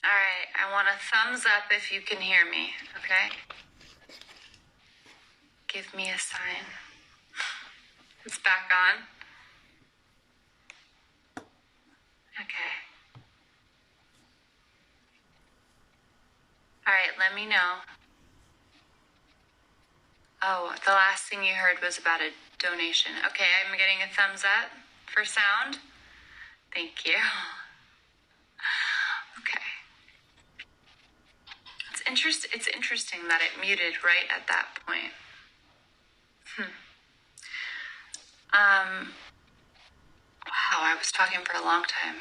All right, I want a thumbs up if you can hear me, okay? Give me a sign. It's back on. Okay. All right, let me know. Oh, the last thing you heard was about a donation. Okay, I'm getting a thumbs up for sound. Thank you. Okay. It's interesting that it muted right at that point. Wow, I was talking for a long time.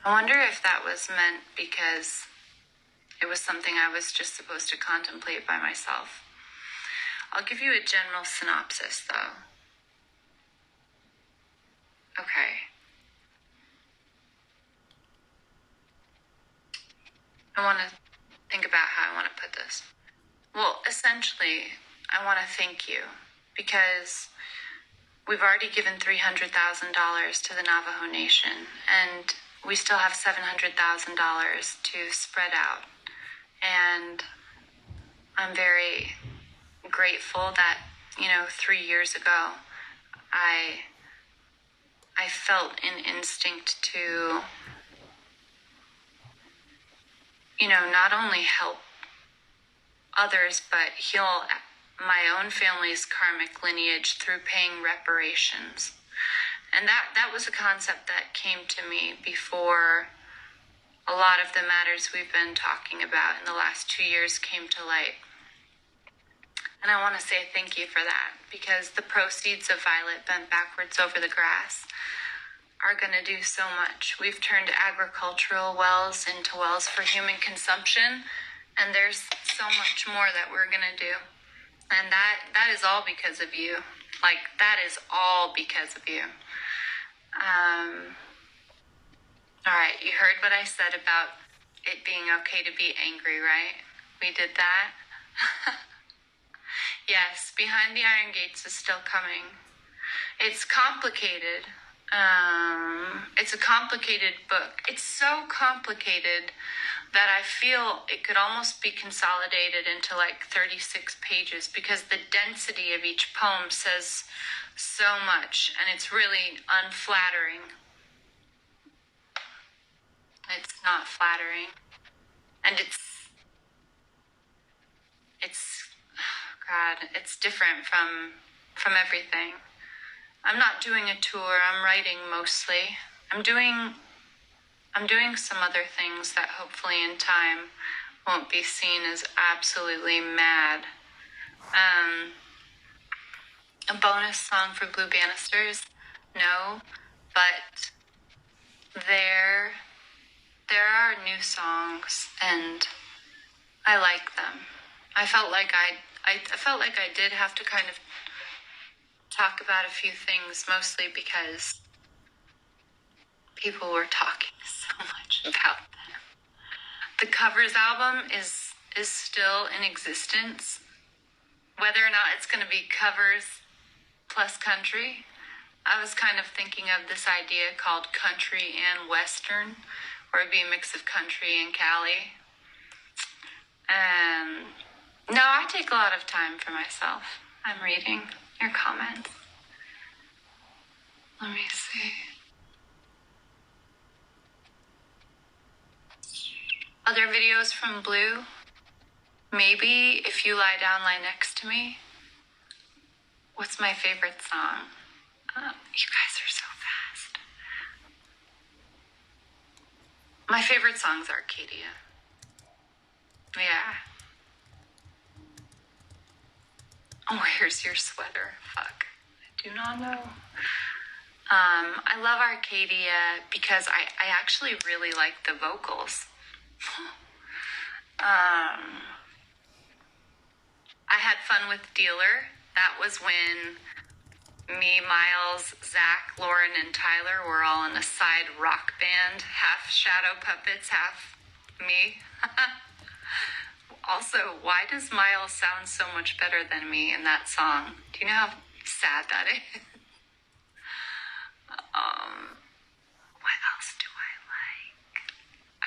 I wonder if that was meant because it was something I was just supposed to contemplate by myself. I'll give you a general synopsis, though. Okay. I want to think about how I want to put this. Well, essentially, I want to thank you because we've already given $300,000 to the Navajo Nation, and we still have $700,000 to spread out. And I'm very grateful that, 3 years ago, I felt an instinct to, not only help others, but heal my own family's karmic lineage through paying reparations. And that was a concept that came to me before a lot of the matters we've been talking about in the last 2 years came to light. And I want to say thank you for that, because the proceeds of Violet Bent Backwards Over the Grass are going to do so much. We've turned agricultural wells into wells for human consumption, and there's so much more that we're going to do. And that is all because of you. That is all because of you. All right, you heard what I said about it being okay to be angry, right? We did that. Yes, Behind the Iron Gates is still coming. It's complicated. It's a complicated book. It's so complicated that I feel it could almost be consolidated into 36 pages, because the density of each poem says so much, and it's really unflattering. It's not flattering. And it's different from everything. I'm not doing a tour. I'm writing mostly. I'm doing some other things that hopefully in time won't be seen as absolutely mad. A bonus song for Blue Banisters? No, but there are new songs, and I like them. I felt like I did have to kind of talk about a few things, mostly because people were talking so much about them. The covers album is still in existence. Whether or not it's going to be covers plus country, I was kind of thinking of this idea called country and western, where it'd be a mix of country and Cali. No, I take a lot of time for myself. I'm reading your comments. Let me see. Other videos from Blue? Maybe If You Lie Down, Lie Next to Me. What's my favorite song? You guys are so fast. My favorite song's Arcadia. Yeah. Oh, where's your sweater? Fuck. I do not know. I love Arcadia because I actually really like the vocals. I had fun with Dealer. That was when me, Miles, Zach, Lauren, and Tyler were all in a side rock band, half Shadow Puppets, half me. Also, why does Miles sound so much better than me in that song? Do you know how sad that is? What else do I like?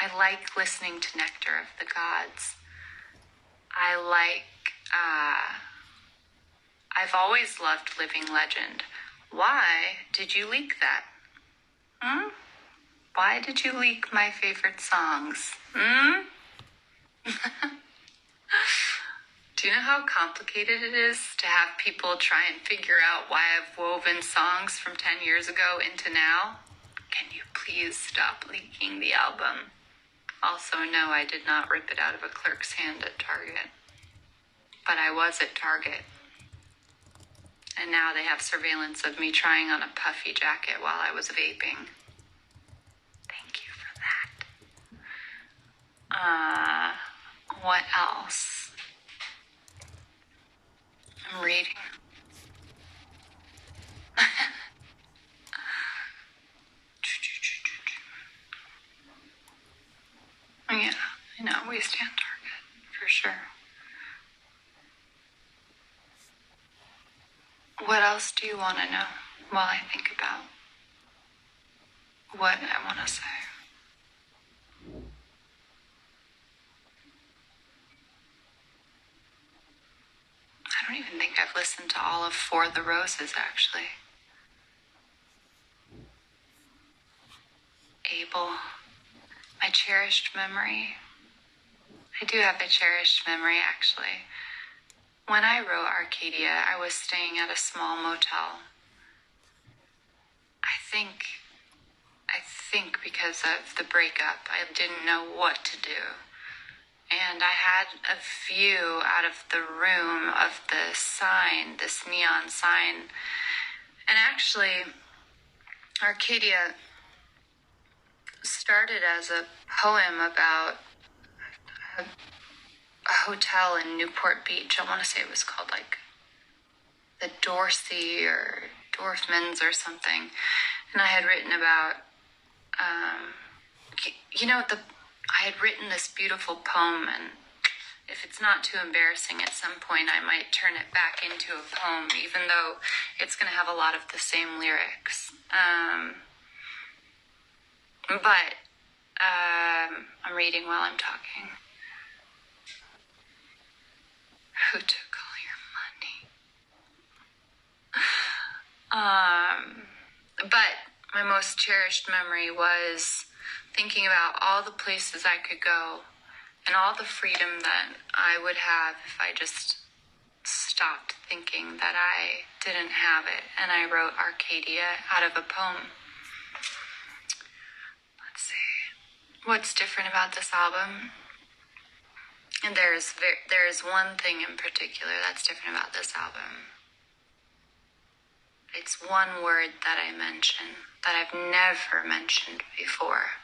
I like listening to Nectar of the Gods. I've always loved Living Legend. Why did you leak that? Why did you leak my favorite songs? Do you know how complicated it is to have people try and figure out why I've woven songs from 10 years ago into now? Can you please stop leaking the album? Also, no, I did not rip it out of a clerk's hand at Target. But I was at Target. And now they have surveillance of me trying on a puffy jacket while I was vaping. Thank you for that. What else? I'm reading. Yeah, I know, we stand Target, for sure. What else do you want to know while I think about what I want to say? I don't even think I've listened to all of For the Roses, actually. Abel, my cherished memory. I do have a cherished memory, actually. When I wrote Arcadia, I was staying at a small motel. I think because of the breakup, I didn't know what to do. And I had a view out of the room of the sign, this neon sign. And actually, Arcadia started as a poem about a hotel in Newport Beach. I want to say it was called like the Dorsey or Dorfmans or something. And I had written about, I had written this beautiful poem, and if it's not too embarrassing, at some point I might turn it back into a poem, even though it's going to have a lot of the same lyrics. But I'm reading while I'm talking. Who took all your money? But my most cherished memory was thinking about all the places I could go and all the freedom that I would have if I just stopped thinking that I didn't have it. And I wrote Arcadia out of a poem. Let's see. What's different about this album? And there's one thing in particular that's different about this album. It's one word that I mention that I've never mentioned before.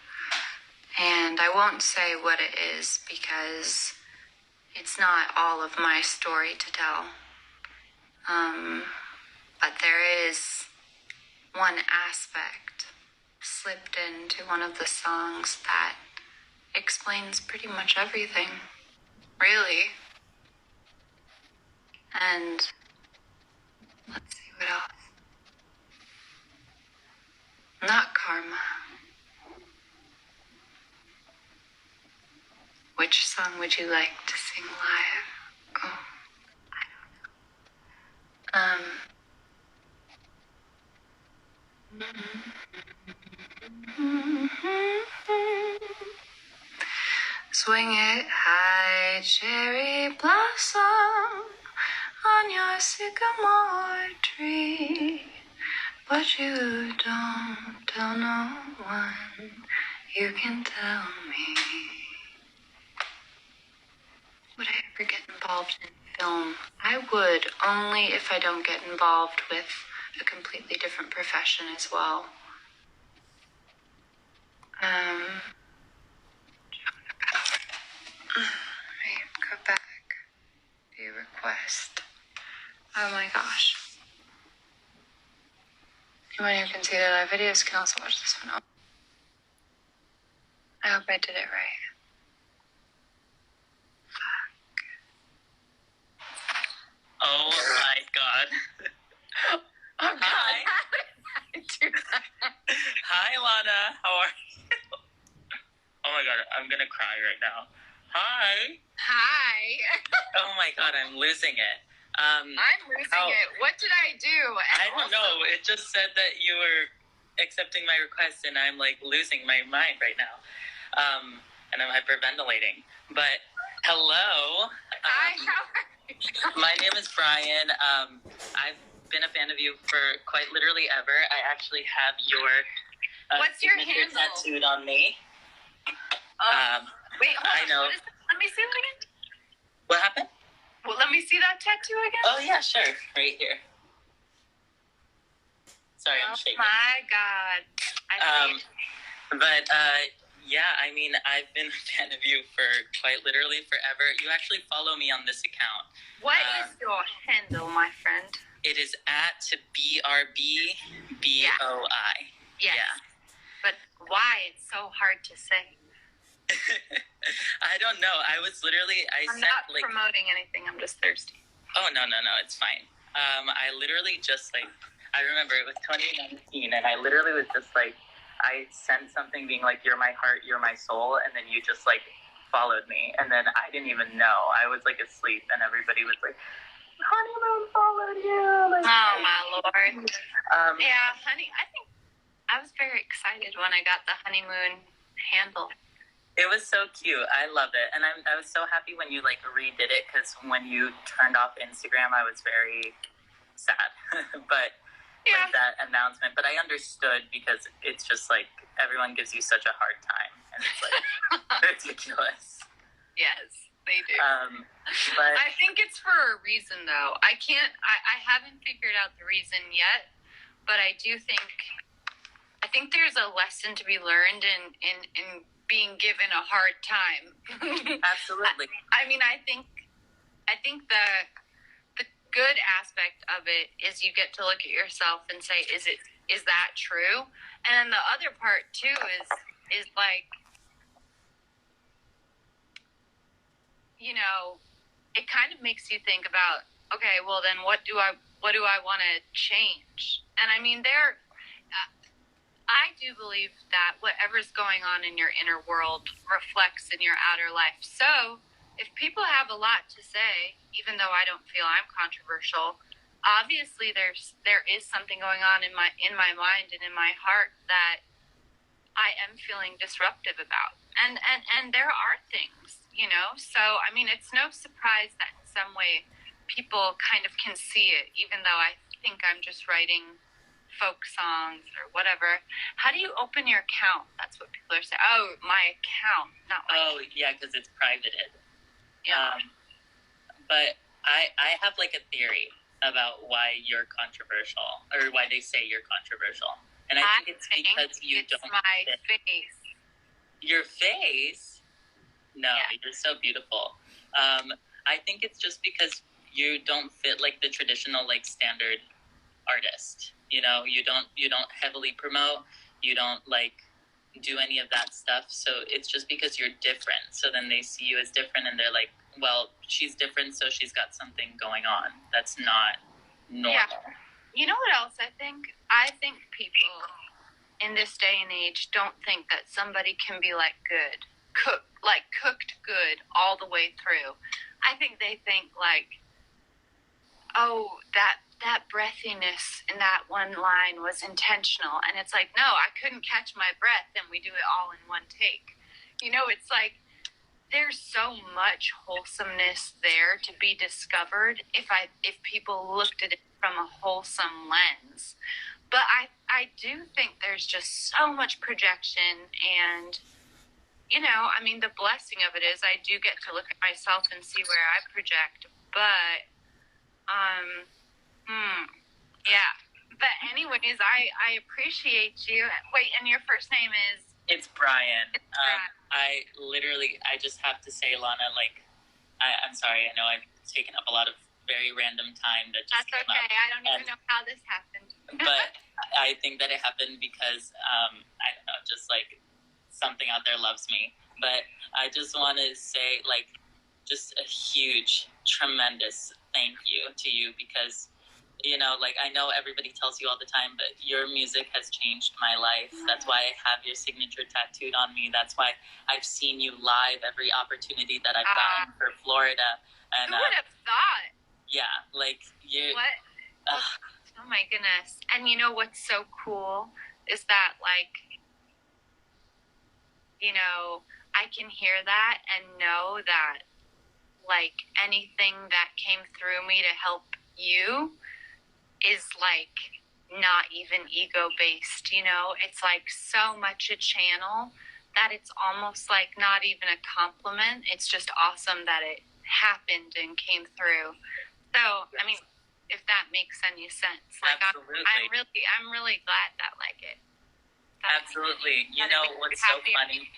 And I won't say what it is because it's not all of my story to tell. But there is one aspect slipped into one of the songs that explains pretty much everything, really. And let's see what else. Not karma. Which song would you like to sing live? Oh, I don't know. Swing it high, cherry blossom on your sycamore tree. But you don't tell no one, you can tell me. Would I ever get involved in film? I would, only if I don't get involved with a completely different profession as well. Right, go back. View request. Oh my gosh. Anyone who can see the live videos can also watch this one. I hope I did it right. Oh my god. Oh god, Hi. how did I do that? Hi, Lana. How are you? Oh my my god, I'm gonna cry right now. Hi. Hi. Oh my god, I'm losing it. I'm losing it. What did I do? I don't know. It just said that you were accepting my request, and I'm like losing my mind right now. And I'm hyperventilating. But hello. Hi. How are you? My name is Brian. I've been a fan of you for quite literally ever. I actually have your What's your signature handle? tattooed on me. Wait, hold I on. know. What is that? Let me see it again. What happened? Well, let me see that tattoo again. Oh yeah, sure. Right here. Sorry, I'm shaking. Oh my god. I see. But yeah, I mean, I've been a fan of you for quite literally forever. You actually follow me on this account. What is your handle, my friend? It is at BRBBOI. Yes. Yeah. But why? It's so hard to say. I don't know. I was literally, I'm not promoting anything. I'm just thirsty. Oh, no, it's fine. I literally just I remember it was 2019, and I literally was just I sent something being like, "You're my heart, you're my soul," and then you just followed me, and then I didn't even know. I was asleep, and everybody was like, "Honeymoon followed you." Oh my lord. Yeah, honey, I think I was very excited when I got the honeymoon handle. It was so cute. I love it, and I was so happy when you redid it, because when you turned off Instagram, I was very sad. But that announcement, but I understood, because it's just everyone gives you such a hard time, and it's ridiculous. Yes, they do. But I think it's for a reason, though. I haven't figured out the reason yet, but I think there's a lesson to be learned in being given a hard time. Absolutely. I mean, I think the good aspect of it is you get to look at yourself and say, is that true? And then the other part too is it kind of makes you think about, okay, well then what do I want to change? And I mean, I do believe that whatever's going on in your inner world reflects in your outer life. So if people have a lot to say, even though I don't feel I'm controversial, obviously there is something going on in my mind and in my heart that I am feeling disruptive about. And there are things, So I mean, it's no surprise that in some way people kind of can see it, even though I think I'm just writing folk songs or whatever. How do you open your account? That's what people are saying. Oh, my account, not my. Oh yeah, because it's privated. Yeah. But I have a theory about why you're controversial, or why they say you're controversial, and I think it's because you don't. My face. Your face? No, Yeah. You're so beautiful. I think it's just because you don't fit the traditional standard artist. You don't heavily promote. You don't do any of that stuff. So it's just because you're different. So then they see you as different, and they're like, well, she's different, so she's got something going on. That's not normal. Yeah. You know what else I think? I think people in this day and age don't think that somebody can be good, cooked good all the way through. I think they think oh, that breathiness in that one line was intentional. And it's no, I couldn't catch my breath, and we do it all in one take. It's there's so much wholesomeness there to be discovered if people looked at it from a wholesome lens. But I do think there's just so much projection, and I mean, the blessing of it is I do get to look at myself and see where I project, but yeah. But anyways, I appreciate you. Wait, and your first name is? It's Brian. It's Brian. I just have to say, Lana, I'm sorry. I know I've taken up a lot of very random time that just That's came okay. up. I don't even know how this happened. But I think that it happened because, I don't know, just something out there loves me. But I just want to say, just a huge, tremendous thank you to you, because you know, like, I know everybody tells you all the time, but your music has changed my life. That's why I have your signature tattooed on me. That's why I've seen you live every opportunity that I've gotten for Florida. And who would have thought? yeah, like, you. What? Oh my goodness. And you know what's so cool is that, like, you know, I can hear that and know that, like, anything that came through me to help you is, like, not even ego-based, you know? It's, like, so much a channel that it's almost, like, not even a compliment. It's just awesome that it happened and came through. So, I mean, if that makes any sense. Like, Absolutely. I'm really glad that, like, it. Absolutely. You know what's so funny?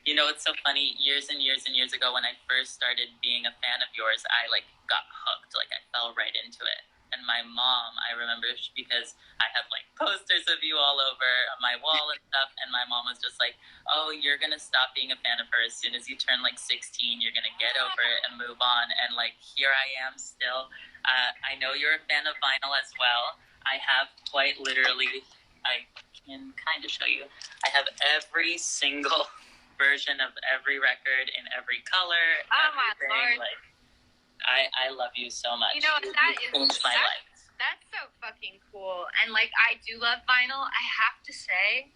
You know what's so funny? Years and years and years ago, when I first started being a fan of yours, I, like, got hooked. Like, I fell right into it. And my mom, I remember, because I had, like, posters of you all over my wall and stuff, and my mom was just like, oh, you're going to stop being a fan of her as soon as you turn, like, 16. You're going to get over it and move on. And, like, here I am still. I know you're a fan of vinyl as well. I have quite literally, I can kind of show you, I have every single version of every record in every color. Oh my Lord. Like, I love you so much. You know, changed my life. That's so fucking cool. And, like, I do love vinyl. I have to say,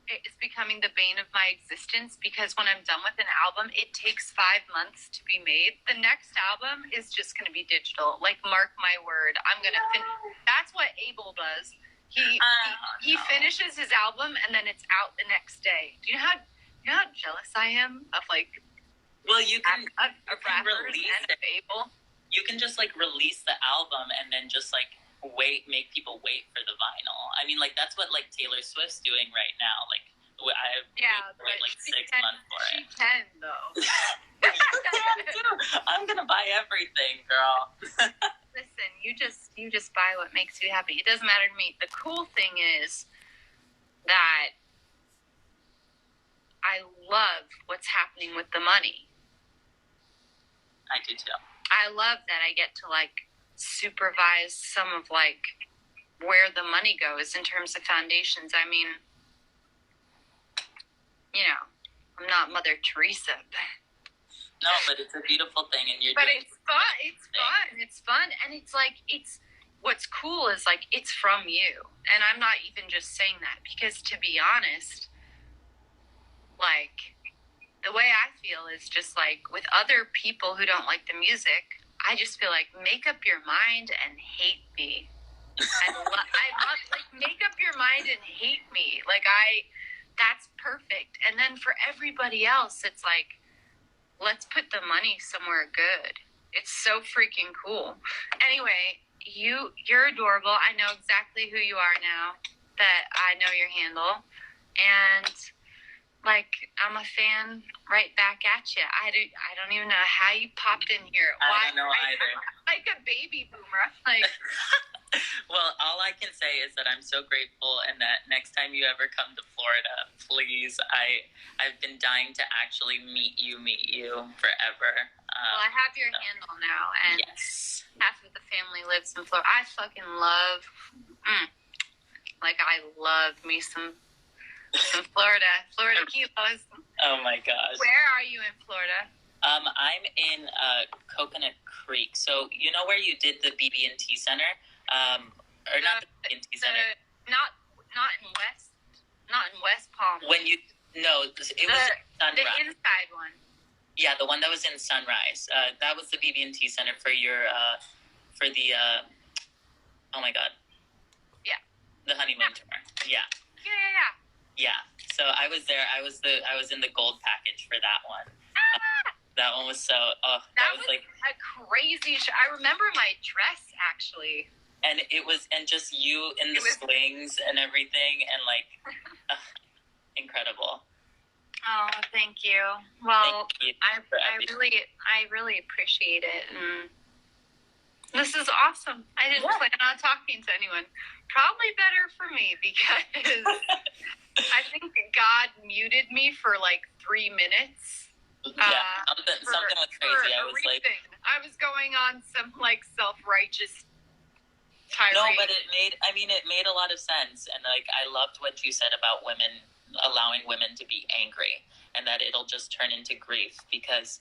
it's becoming the bane of my existence because when I'm done with an album, it takes 5 months to be made. The next album is just going to be digital. Like, mark my word. I'm going to That's what Abel does. He finishes his album and then it's out the next day. Do you know how jealous I am of, like, well, you can release it. Abel. You can just, like, release the album and then just, like, make people wait for the vinyl. I mean, like, that's what, like, Taylor Swift's doing right now. Like, I wait like 6 months for it. She can, though. I'm gonna buy everything, girl. Listen, you just buy what makes you happy. It doesn't matter to me. The cool thing is that I love what's happening with the money. I do too. I love that I get to, like, supervise some of, like, where the money goes in terms of foundations. I mean, you know, I'm not Mother Teresa, but... No, but it's a beautiful thing, and But it's fun. It's fun, and it's, like, what's cool is, like, it's from you. And I'm not even just saying that because, to be honest, like, the way I feel is just, like, with other people who don't like the music, I just feel like, make up your mind and hate me. I love, like, make up your mind and hate me. Like, that's perfect. And then for everybody else, it's like, let's put the money somewhere good. It's so freaking cool. Anyway, you're adorable. I know exactly who you are now that I know your handle. And, like, I'm a fan right back at you. I don't even know how you popped in here. I don't know either. I'm like a baby boomer. Like, well, all I can say is that I'm so grateful, and that next time you ever come to Florida, please, I've been dying to actually meet you forever. Well, I have your handle now, and yes, half of the family lives in Florida. I fucking love, I love me some Florida kilos. Oh my gosh. Where are you in Florida? I'm in Coconut Creek. So you know where you did the BB&T Center, or not the BB&T Center? Not in West Palm. It was Sunrise. The inside one. Yeah, the one that was in Sunrise. That was the BB&T Center for your for the oh my god. Yeah. The honeymoon tour. Yeah. Yeah. So I was there. I was in the gold package for that one. That one was so. That was like a crazy show. I remember my dress actually. And just you in the swings and everything, and like, incredible. Oh, thank you. Well, thank you I really appreciate it, and this is awesome. I didn't plan on talking to anyone. Probably better for me because I think God muted me for like 3 minutes. Something was crazy. I was like, I was going on some like self-righteous Tyree. No, but it made a lot of sense. And like, I loved what you said about women, allowing women to be angry, and that it'll just turn into grief. Because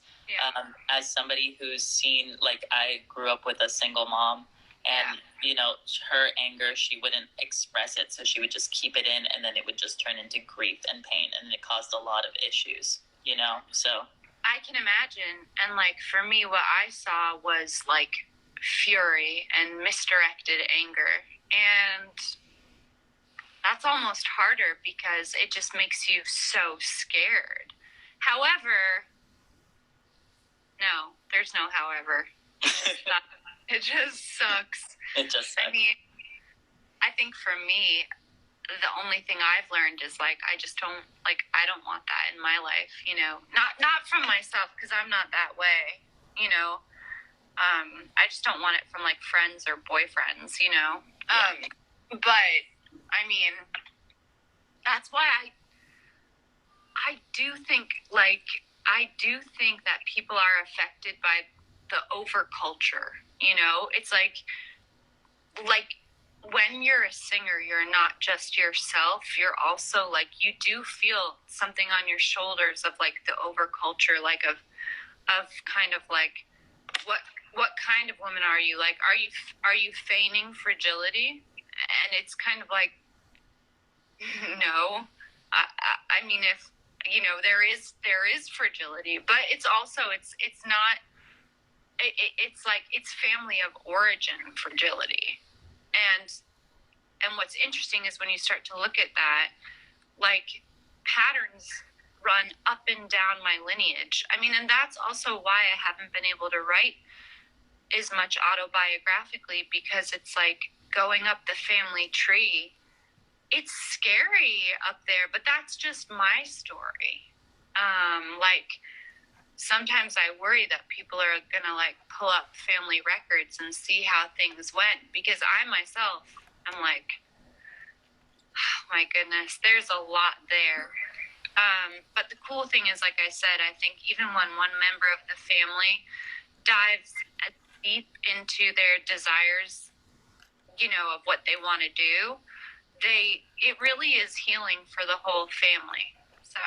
as somebody who's seen, like, I grew up with a single mom, and her anger, she wouldn't express it, so she would just keep it in, and then it would just turn into grief and pain, and it caused a lot of issues, so I can imagine. And like, for me, what I saw was like fury and misdirected anger, and that's almost harder because it just makes you so scared. However, no, there's no however. It just sucks. It just sucks. I mean, I think for me, the only thing I've learned is like, I don't want that in my life, not from myself, because I'm not that way, I just don't want it from like friends or boyfriends, but I mean, that's why I do think that people are affected by the overculture, it's like when you're a singer, you're not just yourself. You're also like, you do feel something on your shoulders of like the overculture, like of kind of like, what kind of woman are you? Like, are you feigning fragility? And it's kind of like, no. I mean, if there is fragility, but it's also it's not. It's like, it's family of origin fragility. And what's interesting is when you start to look at that, like, patterns run up and down my lineage. I mean, and that's also why I haven't been able to write as much autobiographically, because it's like going up the family tree. It's scary up there, but that's just my story. Like, sometimes I worry that people are going to like pull up family records and see how things went, because I myself am like, oh my goodness, there's a lot there. But the cool thing is, like I said, I think even when one member of the family dives deep into their desires, of what they want to do, it really is healing for the whole family. So,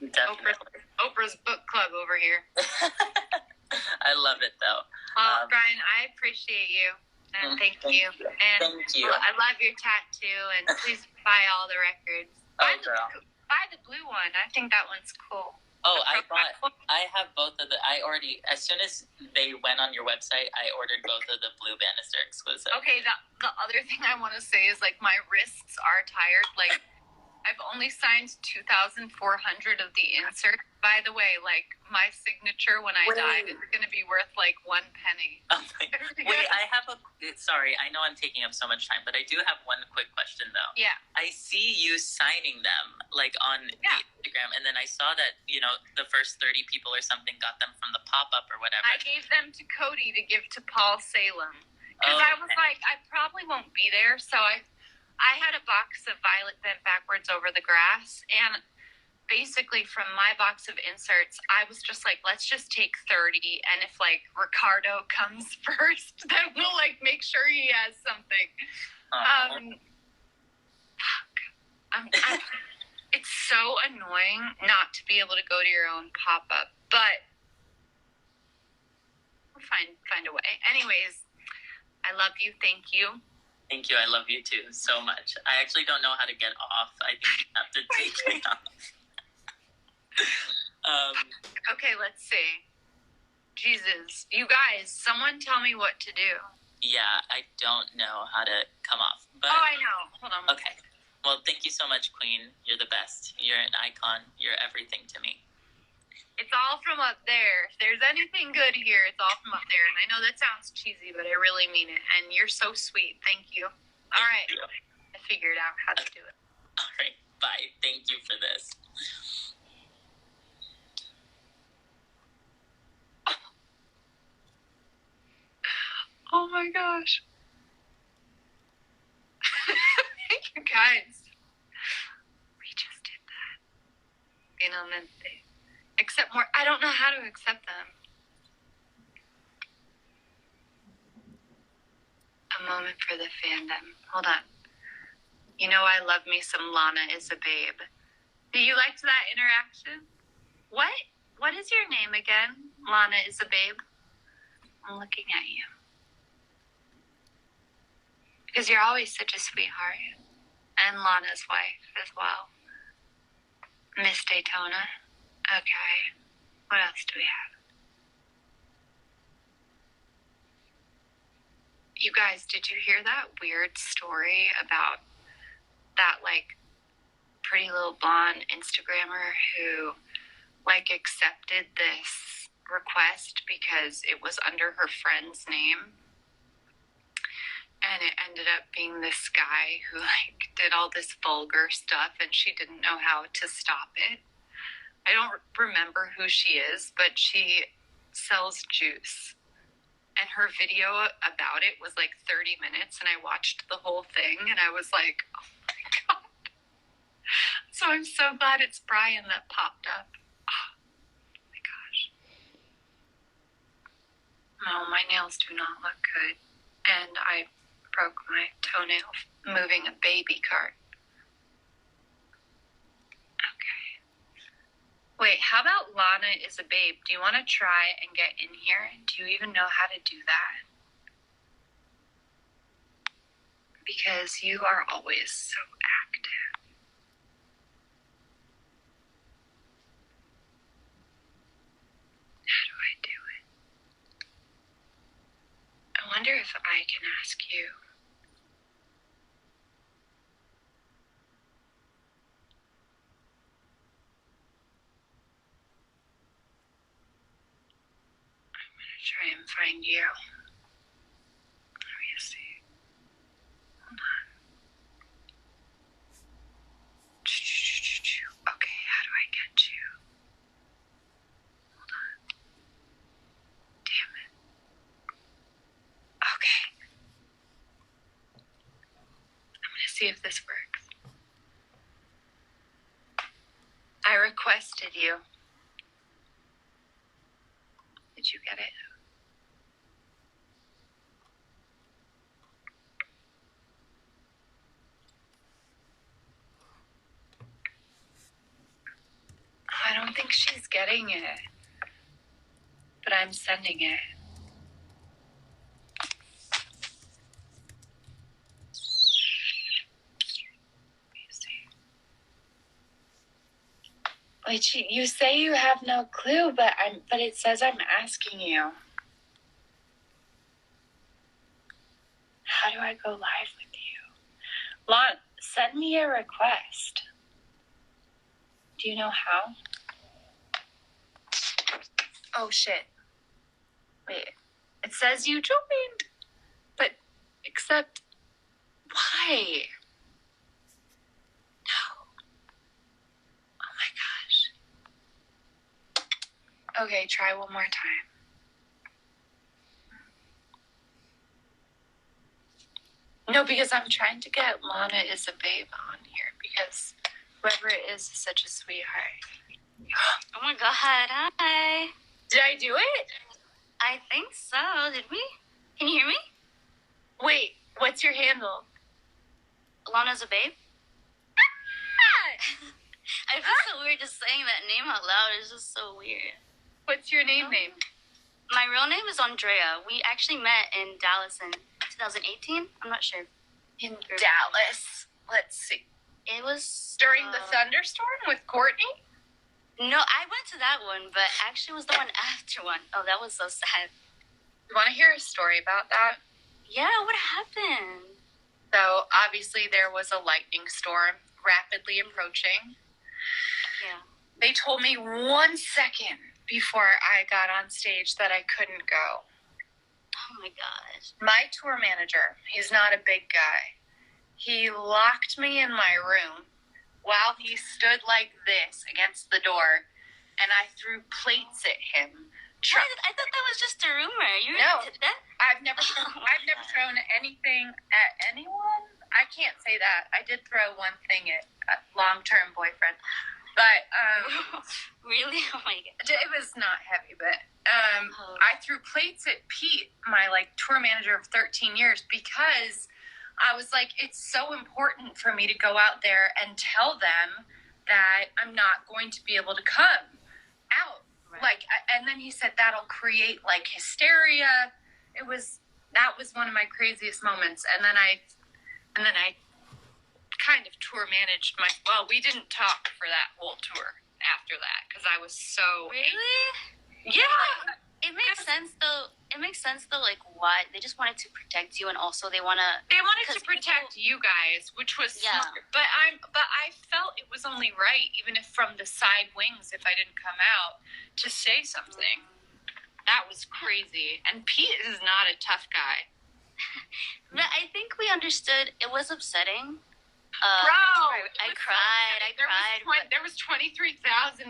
definitely. Oprah's book club over here. I love it, though. Well, Brian, I appreciate you, and thank you. And thank you. I love your tattoo, and please buy all the records. Buy the blue one. I think that one's cool. Oh, I have both of as soon as they went on your website, I ordered both of the blue Bannister exclusive. Okay, the other thing I want to say is, like, my wrists are tired. Like, I've only signed 2,400 of the insert. By the way, like, my signature when I die is going to be worth like 1 penny. Oh my. Wait, sorry, I know I'm taking up so much time, but I do have one quick question though. Yeah. I see you signing them like on the Instagram, and then I saw that, the first 30 people or something got them from the pop-up or whatever. I gave them to Cody to give to Paul Salem. Because I was like, I probably won't be there, so I had a box of Violet Bent Backwards Over the Grass, and basically from my box of inserts, I was just like, let's just take 30, and if like Ricardo comes first, then we'll like make sure he has something. It's so annoying not to be able to go to your own pop-up, but we'll find a way. Anyways, I love you. Thank you. Thank you. I love you too so much. I actually don't know how to get off. I think you have to take me off. Okay, let's see. Jesus. You guys, someone tell me what to do. Yeah, I don't know how to come off. But, I know. Hold on. Okay. Well, thank you so much, Queen. You're the best. You're an icon. You're everything to me. It's all from up there. If there's anything good here, it's all from up there. And I know that sounds cheesy, but I really mean it. And you're so sweet. Thank you. All right. I figured out how to do it. All right. Bye. Thank you for this. Oh my gosh. You guys. We just did that. Finalmente. Accept more. I don't know how to accept them. A moment for the fandom. Hold on. You know I love me some Lana is a babe. You liked that interaction? What is your name again? Lana is a babe? I'm looking at you. Because you're always such a sweetheart. And Lana's wife as well. Miss Daytona. Okay. What else do we have? You guys, did you hear that weird story about that, like, pretty little blonde Instagrammer who, like, accepted this request because it was under her friend's name? And it ended up being this guy who, like, did all this vulgar stuff and she didn't know how to stop it. I don't remember who she is, but she sells juice. And her video about it was like 30 minutes, and I watched the whole thing, and I was like, oh my God. So I'm so glad it's Brian that popped up. Oh my gosh. No, my nails do not look good. And I broke my toenail moving a baby cart. Okay. Wait, how about Lana is a babe? Do you want to try and get in here? Do you even know how to do that? Because you are always so active. How do I do it? I wonder if I can ask you. Try and find you. Let me see. Hold on. Okay, how do I get you? Hold on. Damn it. Okay. I'm gonna see if this works. I requested you. Did you get it? I don't think she's getting it, but I'm sending it. Let me see. Wait, you say you have no clue, but it says I'm asking you. How do I go live with you? Lon, send me a request. Do you know how? Oh shit. Wait. It says you joined. But except why? No. Oh my gosh. Okay, try one more time. No, because I'm trying to get Lana is a babe on here because whoever it is such a sweetheart. Oh my God, hi. Did I do it? I think so. Did we? Can you hear me? Wait, what's your handle? Lana's a babe? I feel so weird just saying that name out loud. It's just so weird. What's your name? My real name is Andrea. We actually met in Dallas in 2018. I'm not sure. In Dallas. Let's see. It was... During the thunderstorm with Courtney? No, I went to that one, but actually it was the one after one. Oh, that was so sad. You want to hear a story about that? Yeah, what happened? So, obviously, there was a lightning storm rapidly approaching. Yeah. They told me 1 second before I got on stage that I couldn't go. Oh my gosh. My tour manager, he's not a big guy. He locked me in my room while he stood like this against the door, and I threw plates at him. I thought that was just a rumor. You No. really did that? I've never thrown anything at anyone. I can't say that. I did throw one thing at a long-term boyfriend, but Really? Oh my God. it was not heavy. But I threw plates at Pete, my tour manager of 13 years, because I was like, it's so important for me to go out there and tell them that I'm not going to be able to come out. Right. And then he said that'll create hysteria. That was one of my craziest moments. And then I kind of tour managed we didn't talk for that whole tour after that because I was so really. Yeah. It makes sense though. Why they just wanted to protect you, and also they wanted to protect you guys, which was smart. But I felt it was only right, even if from the side wings, if I didn't come out, to say something. That was crazy. And Pete is not a tough guy. But I think we understood. It was upsetting. Bro, I cried. There was 23,000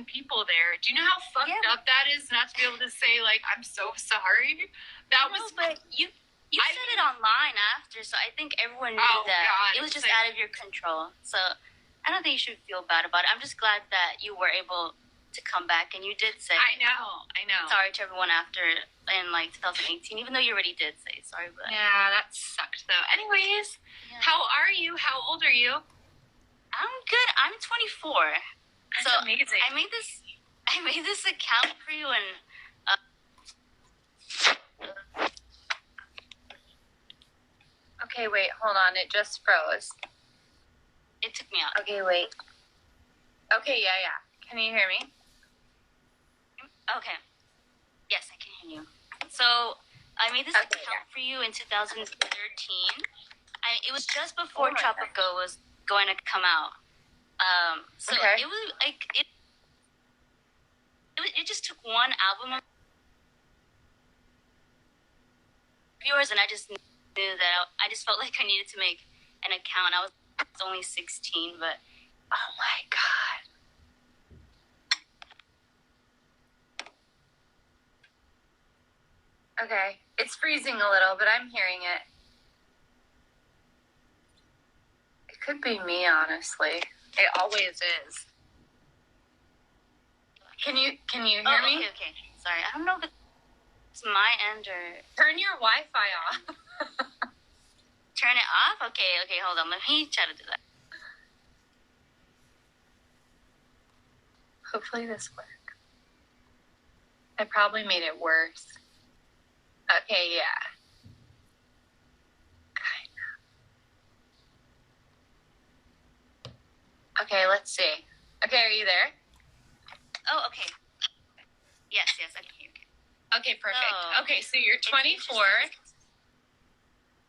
people there. Do you know how fucked up that is not to be able to say I'm so sorry? But you said it online after, so I think everyone knew that it was just out of your control. So I don't think you should feel bad about it. I'm just glad that you were able to come back, and you did say I know sorry to everyone after in 2018, even though you already did say sorry. But yeah, that sucked though. Anyways, how are you? How old are you? I'm good. I'm 24. That's amazing. I made this account for you, and okay, wait, hold on. It just froze. It took me out. Okay, wait. Okay, yeah. Can you hear me? Okay. Yes, I can hear you. So I made this account for you in 2013. It was just before Tropico was going to come out. It was it just took one album of yours, and I just knew that I just felt like I needed to make an account. I was only 16, but oh my god. Okay, it's freezing a little, but I'm hearing it. It could be me, honestly. It always is. Can you hear me? Okay. Sorry, I don't know if it's my end or... Turn your Wi-Fi off. Turn it off? Okay, hold on. Let me try to do that. Hopefully this works. I probably made it worse. Okay, yeah. Okay, let's see. Okay, are you there? Oh, okay. Yes, I can hear you. Okay, perfect. Okay, so you're 24.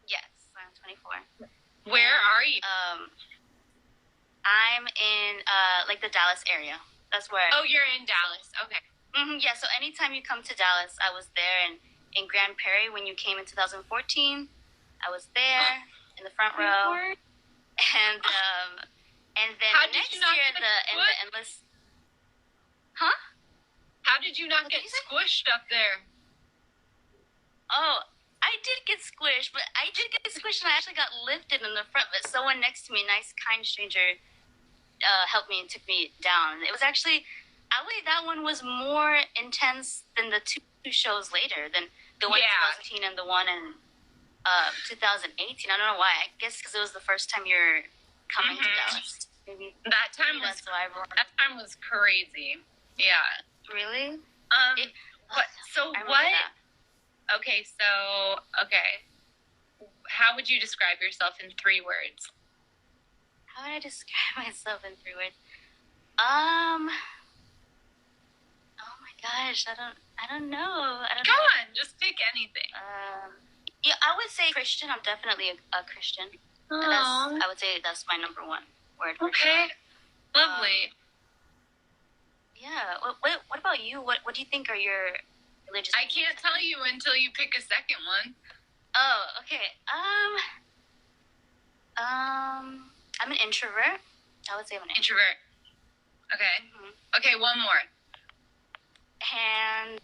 Yes, I'm 24. Where are you? I'm in the Dallas area. That's where. Oh, you're in Dallas. Okay. Yeah. So anytime you come to Dallas, I was there, and in Grand Prairie when you came in 2014, I was there in the front row, and then next year in the endless. Huh? How did you not get squished up there? Oh, I did get squished, and I actually got lifted in the front, but someone next to me, a nice, kind stranger, helped me and took me down. It was actually, I believe that one was more intense than the two shows later, than the one in 2018 and the one in 2018. I don't know why. I guess because it was the first time you're coming to Dallas. Maybe that time was crazy. Yeah. Really? How would you describe yourself in 3 words? How would I describe myself in 3 words? Oh my gosh, I don't know. Go on, just pick anything. Yeah, I would say Christian. I'm definitely a Christian. I would say that's my number 1 word. Okay. Lovely. Yeah. What about you? What do you think are your religious? I can't tell you until you pick a second one. Oh, okay. I'm an introvert. I would say I'm an introvert. Okay. Mm-hmm. Okay, one more. And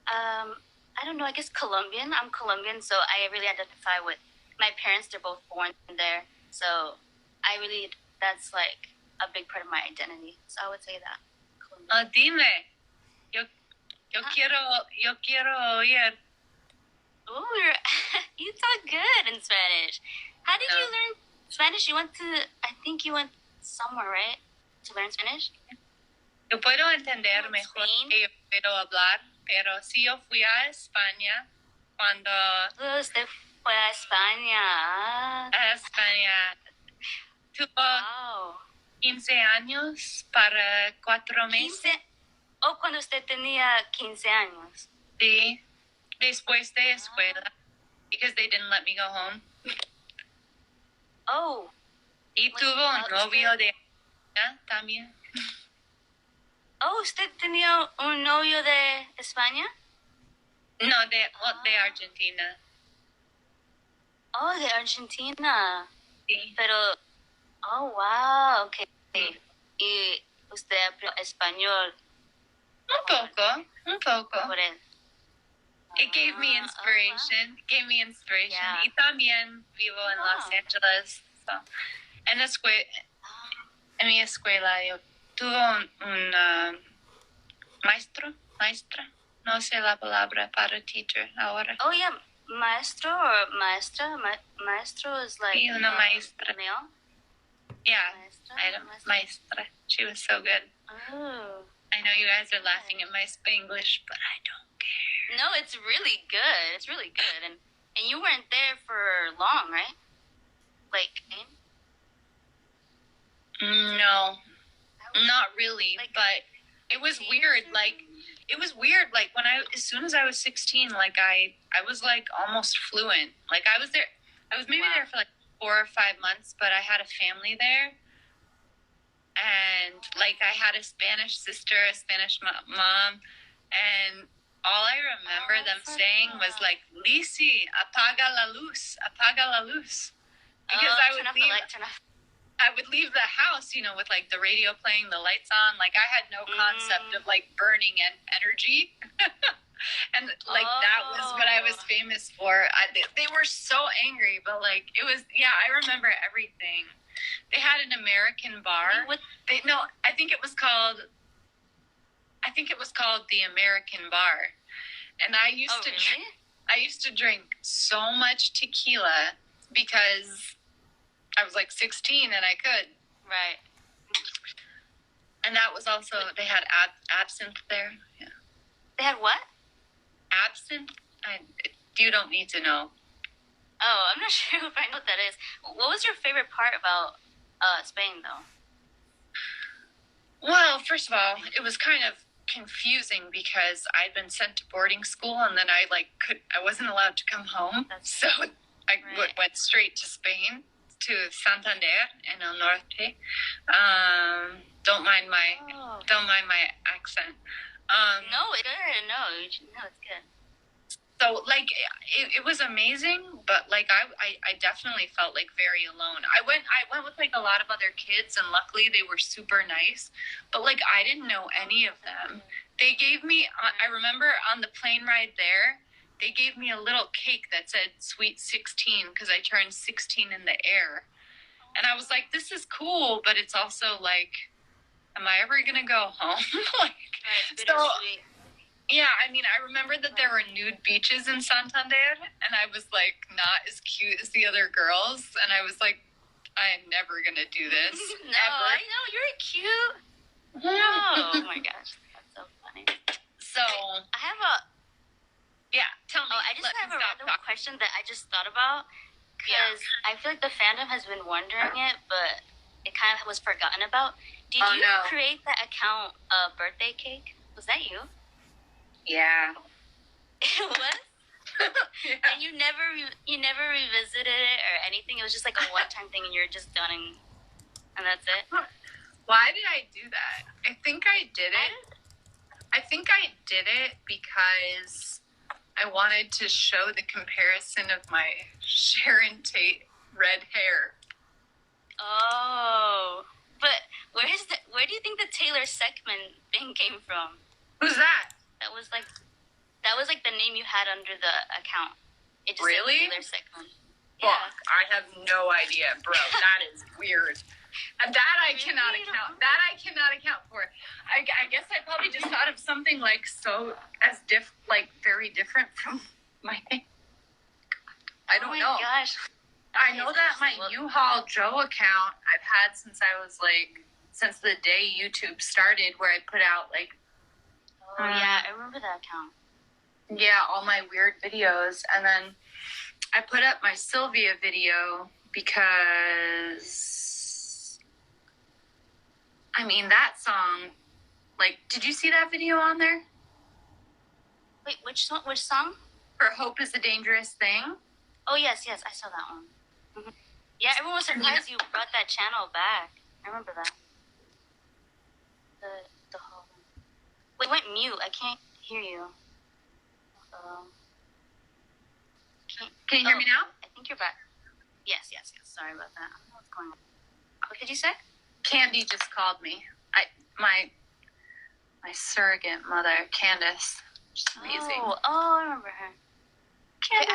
I don't know. I guess Colombian. I'm Colombian, so I really identify with my parents. They're both born there, so that's a big part of my identity. So I would say that Colombian. Dime. Yo quiero oír. Oh, you talk good in Spanish. How did you learn Spanish? You went somewhere, right? To learn Spanish? Yo puedo entender mejor que yo puedo hablar, pero si yo fui a España cuando... Usted fue a España. A España. Tuvo 15 años para 4 meses. Cuando usted tenía 15 años. Sí. Después de escuela. Because they didn't let me go home. Oh. Y tuvo un novio de... también. Oh, ¿usted tenía un novio de España? No, de Argentina. Oh, de Argentina. Sí. Pero, oh, wow, okay. Y usted aprendió español. Un poco. Por él. It gave me inspiration. It gave me inspiration. Yeah. Y también vivo en Los Angeles. So. En mi escuela yo tuve un maestra. No sé la palabra para teacher ahora. Oh, yeah. Maestro or maestra? Maestro is like... Sí, una maestra. Male? Yeah, Maestra? maestra. She was so good. Oh. I know you guys are laughing at my Spanglish, but I don't care. No, it's really good. It's really good. And you weren't there for long, right? Like, No, not really, but it was weird. Like when as soon as I was 16, like I was like almost fluent. Like I was maybe there for like 4 or 5 months, but I had a family there. And like I had a Spanish sister, a Spanish mom, and all I remember them saying was like, Lisi, apaga la luz. Because I would leave the house, with like the radio playing, the lights on. Like I had no concept of like burning energy. And like that was what I was famous for. They were so angry, but like it was, I remember everything. They had an American bar. I think it was called the American Bar. And I used to drink so much tequila because I was like 16 and I could. Right. And that was also, they had absinthe there. Yeah. They had what? Absinthe? You don't need to know. Oh, I'm not sure if I know what that is. What was your favorite part about Spain, though? Well, first of all, it was kind of confusing because I'd been sent to boarding school and then I wasn't allowed to come home. So I went straight to Spain, to Santander in El Norte. Don't mind my accent. No, it's good. So, like, it was amazing, but, like, I definitely felt, like, very alone. I went with, like, a lot of other kids, and luckily they were super nice, but, like, I didn't know any of them. They gave me, I remember on the plane ride there, they gave me a little cake that said Sweet 16, because I turned 16 in the air. And I was like, this is cool, but it's also, like, am I ever going to go home? Bittersweet. Yeah, I mean, I remember that there were nude beaches in Santander, and I was, like, not as cute as the other girls, and I was like, I am never gonna do this. No, ever. I know, you're cute. Oh, my gosh, that's so funny. So, I have a... Yeah, tell me. I just have a random question that I just thought about, because I feel like the fandom has been wondering it, but it kind of was forgotten about. Did you create that account, Birthday Cake? Was that you? Yeah. It was? Yeah. And you never revisited it or anything? It was just like a one-time thing and you're just done and that's it? Why did I do that? I think I did it because I wanted to show the comparison of my Sharon Tate red hair. Oh. But where do you think the Taylor Seckman thing came from? Who's that? That was like the name you had under the account. It just really? said Taylor Seckman. Fuck, I have no idea, bro. That is weird. That I cannot account. That I cannot account for. I guess I probably just thought of something like very different from my thing. I don't know. Oh my gosh. I know that my U-Haul Joe account I've had since the day YouTube started, where I put out like. Oh yeah, I remember that account. Yeah, all my weird videos, and then I put up my Sylvia video because, I mean, that song, like, did you see that video on there? Wait, which song? Which song? For Hope is a Dangerous Thing? Oh, yes, I saw that one. Mm-hmm. Yeah, everyone was surprised you brought that channel back. I remember that. The whole... Wait, it went mute. I can't hear you. Can you hear me now? I think you're back. Yes. Sorry about that. I don't know what's going on. What did you say? Candy just called me. My surrogate mother, Candace. She's amazing. Oh, I remember her. Wait, I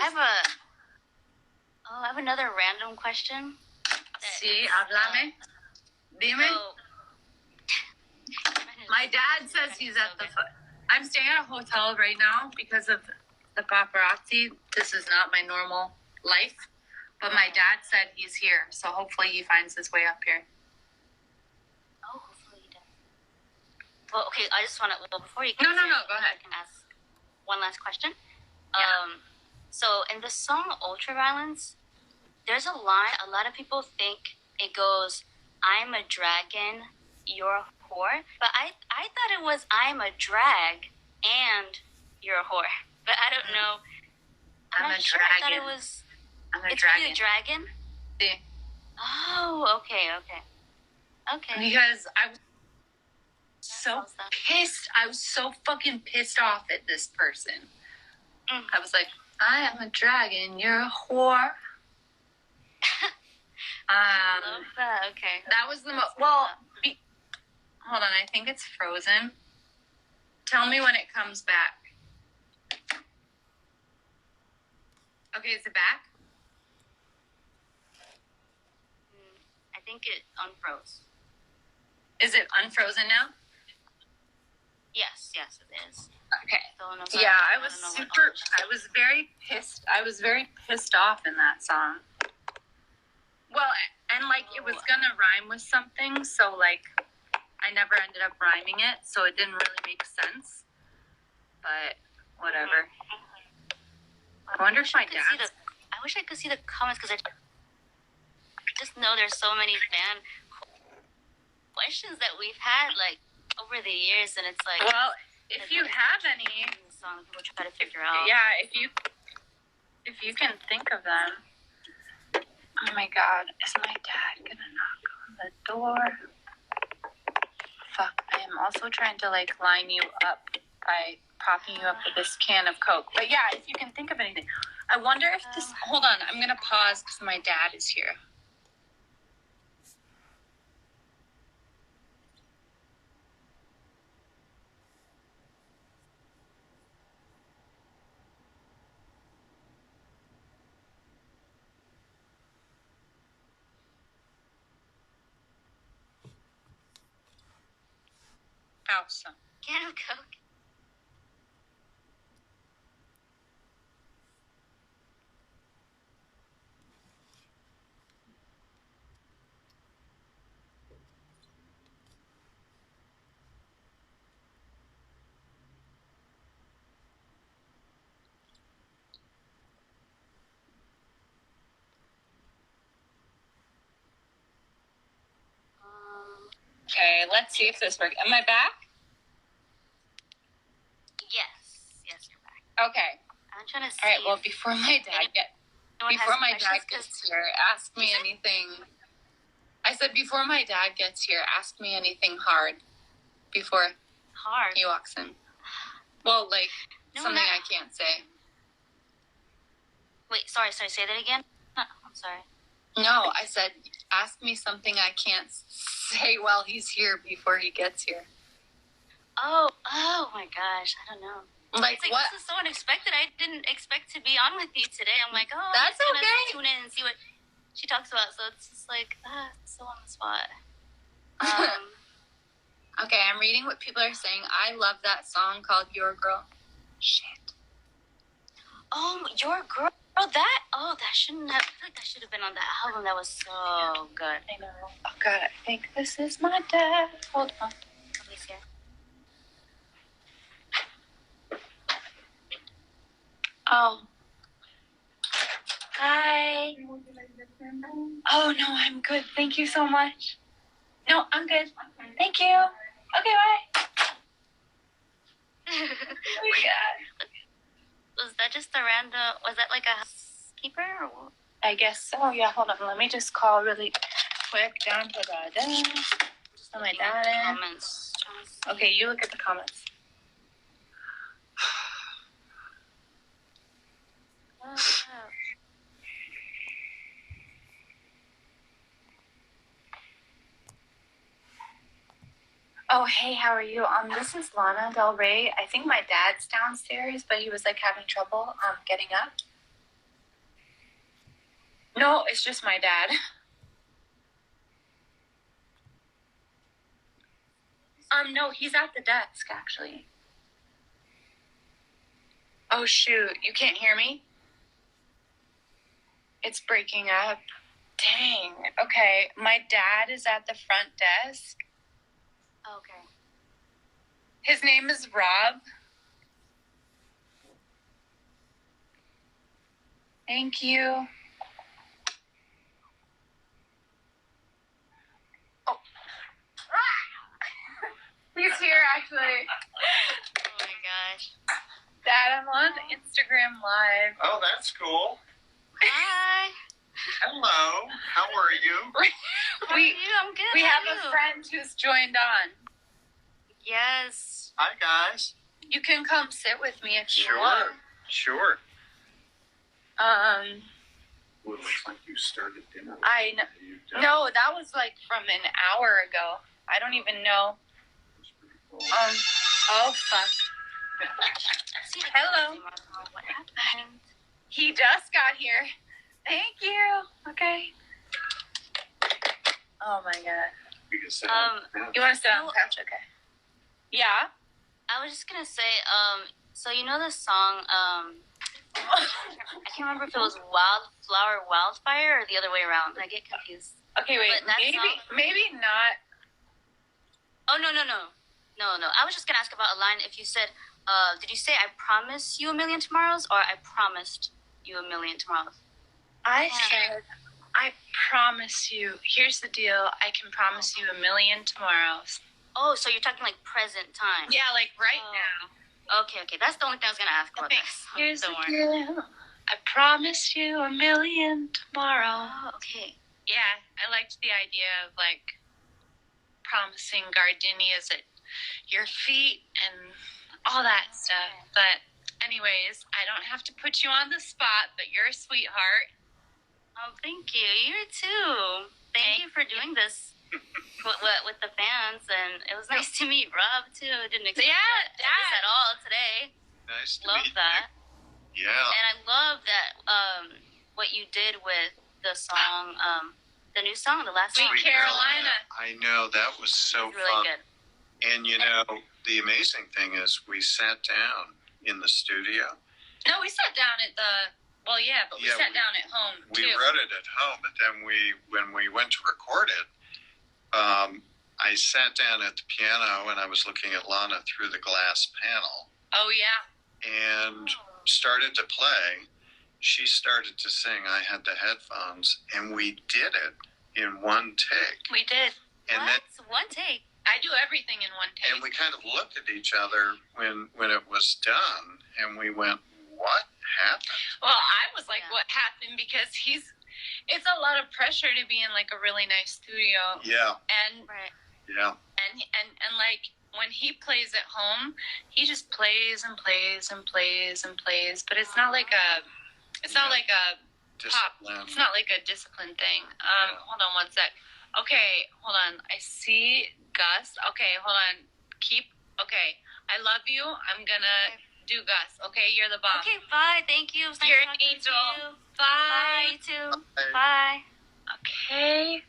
have another random question. Sí, háblame. Dime. My dad says he's at the foot. I'm staying at a hotel right now because of the paparazzi. This is not my normal life. But my dad said he's here, so hopefully he finds his way up here. Oh, hopefully he does. Well, okay, I just want to... Well, before you... No, go ahead. I can ask one last question. Yeah. So, in the song Ultraviolence, there's a line, a lot of people think it goes, I'm a dragon, you're a whore. But I thought it was, I'm a drag, and you're a whore. But I don't know. I'm not sure. I thought it was... It's really a dragon? Sí. Oh, okay. Because I was so pissed. I was so fucking pissed off at this person. I was like, I am a dragon, you're a whore. I love that. Okay. That was the most... Well, hold on. I think it's frozen. Tell me when it comes back. Okay, is it back? I think it unfroze. Is it unfrozen now? Yes, it is. Okay. So Yeah, I was very pissed. I was very pissed off in that song. Well, and like it was gonna rhyme with something, so like I never ended up rhyming it, so it didn't really make sense. But whatever. I wonder if my dad. I wish I could see the comments because I just know there's so many fan questions that we've had like over the years, and it's like. Well, if you have any, song people try to figure out. Yeah, if you can think of them. Oh my God, is my dad gonna knock on the door? Fuck, I am also trying to like line you up by propping you up with this can of Coke. But yeah, if you can think of anything. I wonder if this... Hold on, I'm gonna pause because my dad is here. Awesome. Can of Coke. Okay, let's see if this works. Am I back? Yes, you're back. Okay. I'm trying to see. All right. Well, before my dad gets here, ask me anything. I said before my dad gets here, ask me anything hard. Before he walks in. Well, like something I can't say. Wait, sorry. Say that again. I'm sorry. No, I said ask me something I can't say while he's here before he gets here. Oh my gosh, I don't know. Like what? This is so unexpected. I didn't expect to be on with you today. I'm like, that's I'm okay. Tune in and see what she talks talks about. So it's just like, it's so on the spot. Okay, I'm reading what people are saying. I love that song called Your Girl. Shit. Oh, Your Girl. That shouldn't have. I feel like that should have been on the album. That was so good. I know. Oh, God, I think this is my dad. Hold on. Let me see. Oh. Hi. Oh, no, I'm good. Thank you so much. No, I'm good. Thank you. Okay, bye. Oh, my God. Was that just a random? Was that like a housekeeper or what? I guess so. Yeah, hold on. Let me just call really quick down to the desk. Just my dad in. Comments. Okay, you look at the comments. Oh, hey, how are you? This is Lana Del Rey. I think my dad's downstairs, but he was like having trouble getting up. No, it's just my dad. No, he's at the desk actually. Oh shoot, you can't hear me? It's breaking up. Dang. Okay, my dad is at the front desk. Okay. His name is Rob. Thank you. Oh. He's here, actually. Oh my gosh. Dad, I'm on Instagram Live. Oh, that's cool. Hi. Hello. How are you? How are you? I'm good. We How have are a you? friend who's joined on. Yes. Hi, guys. You can come sit with me if you Sure. want. Sure. Um, Well, it looks like you started dinner. I know. You done? No, that was like from an hour ago. I don't even know. That's pretty cool. Oh fuck. See, like, Hello. What happened? He just got here. Thank you. Okay. Oh my god. You can sit down. You want to sit on the couch? Okay. Yeah. I was just gonna say, so you know the song, I can't remember if it was Wildflower Wildfire or the other way around. I get confused. Okay, wait. But that Maybe not. Oh, no. I was just gonna ask about a line. If you said, did you say I promise you a million tomorrows or I promised you a million tomorrows? I said, I promise you. Here's the deal. I can promise you a million tomorrows. Oh, so you're talking like present time. Yeah, like right Oh. now. Okay. That's the only thing I was gonna ask about Okay, this. here's the Don't worry. deal. I promise you a million tomorrow. Oh, okay. Yeah, I liked the idea of like promising gardenias at your feet and all that stuff. But anyways, I don't have to put you on the spot, but you're a sweetheart. Oh, thank you. You too. Thank you for doing this with the fans, and it was nice to meet Rob too. Didn't expect this at all today. Nice to Love meet that. you. Yeah. And I love that what you did with the song, the new song, the last song. Sweet Carolina. I know. That was so It's really fun. good. And, you know, the amazing thing is we sat down in the studio. No, we sat down at the. Well, yeah, but we Yeah, sat down at home We too. wrote it at home, but then when we went to record it, I sat down at the piano and I was looking at Lana through the glass panel Oh yeah. and started to play. She started to sing. I had the headphones, and we did it in one take. We did. And What? One take. I do everything in one take. and we kind of looked at each other when it was done, and we went, "What happened?" Well, I was like, Yeah. what happened? Because it's a lot of pressure to be in like a really nice studio. Yeah, And Right. yeah. like when he plays at home, he just plays and plays and plays and plays. But it's not like a Discipline. it's not like a discipline thing. Yeah. Hold on one sec. Okay, hold on. I see Gus. Okay, hold on. Okay. I love you. I'm gonna do Gus. Okay, you're the bomb. Okay, bye. Thank you. It was nice You're an talking to angel. you. Bye. Bye, you too. Bye. Bye. Okay.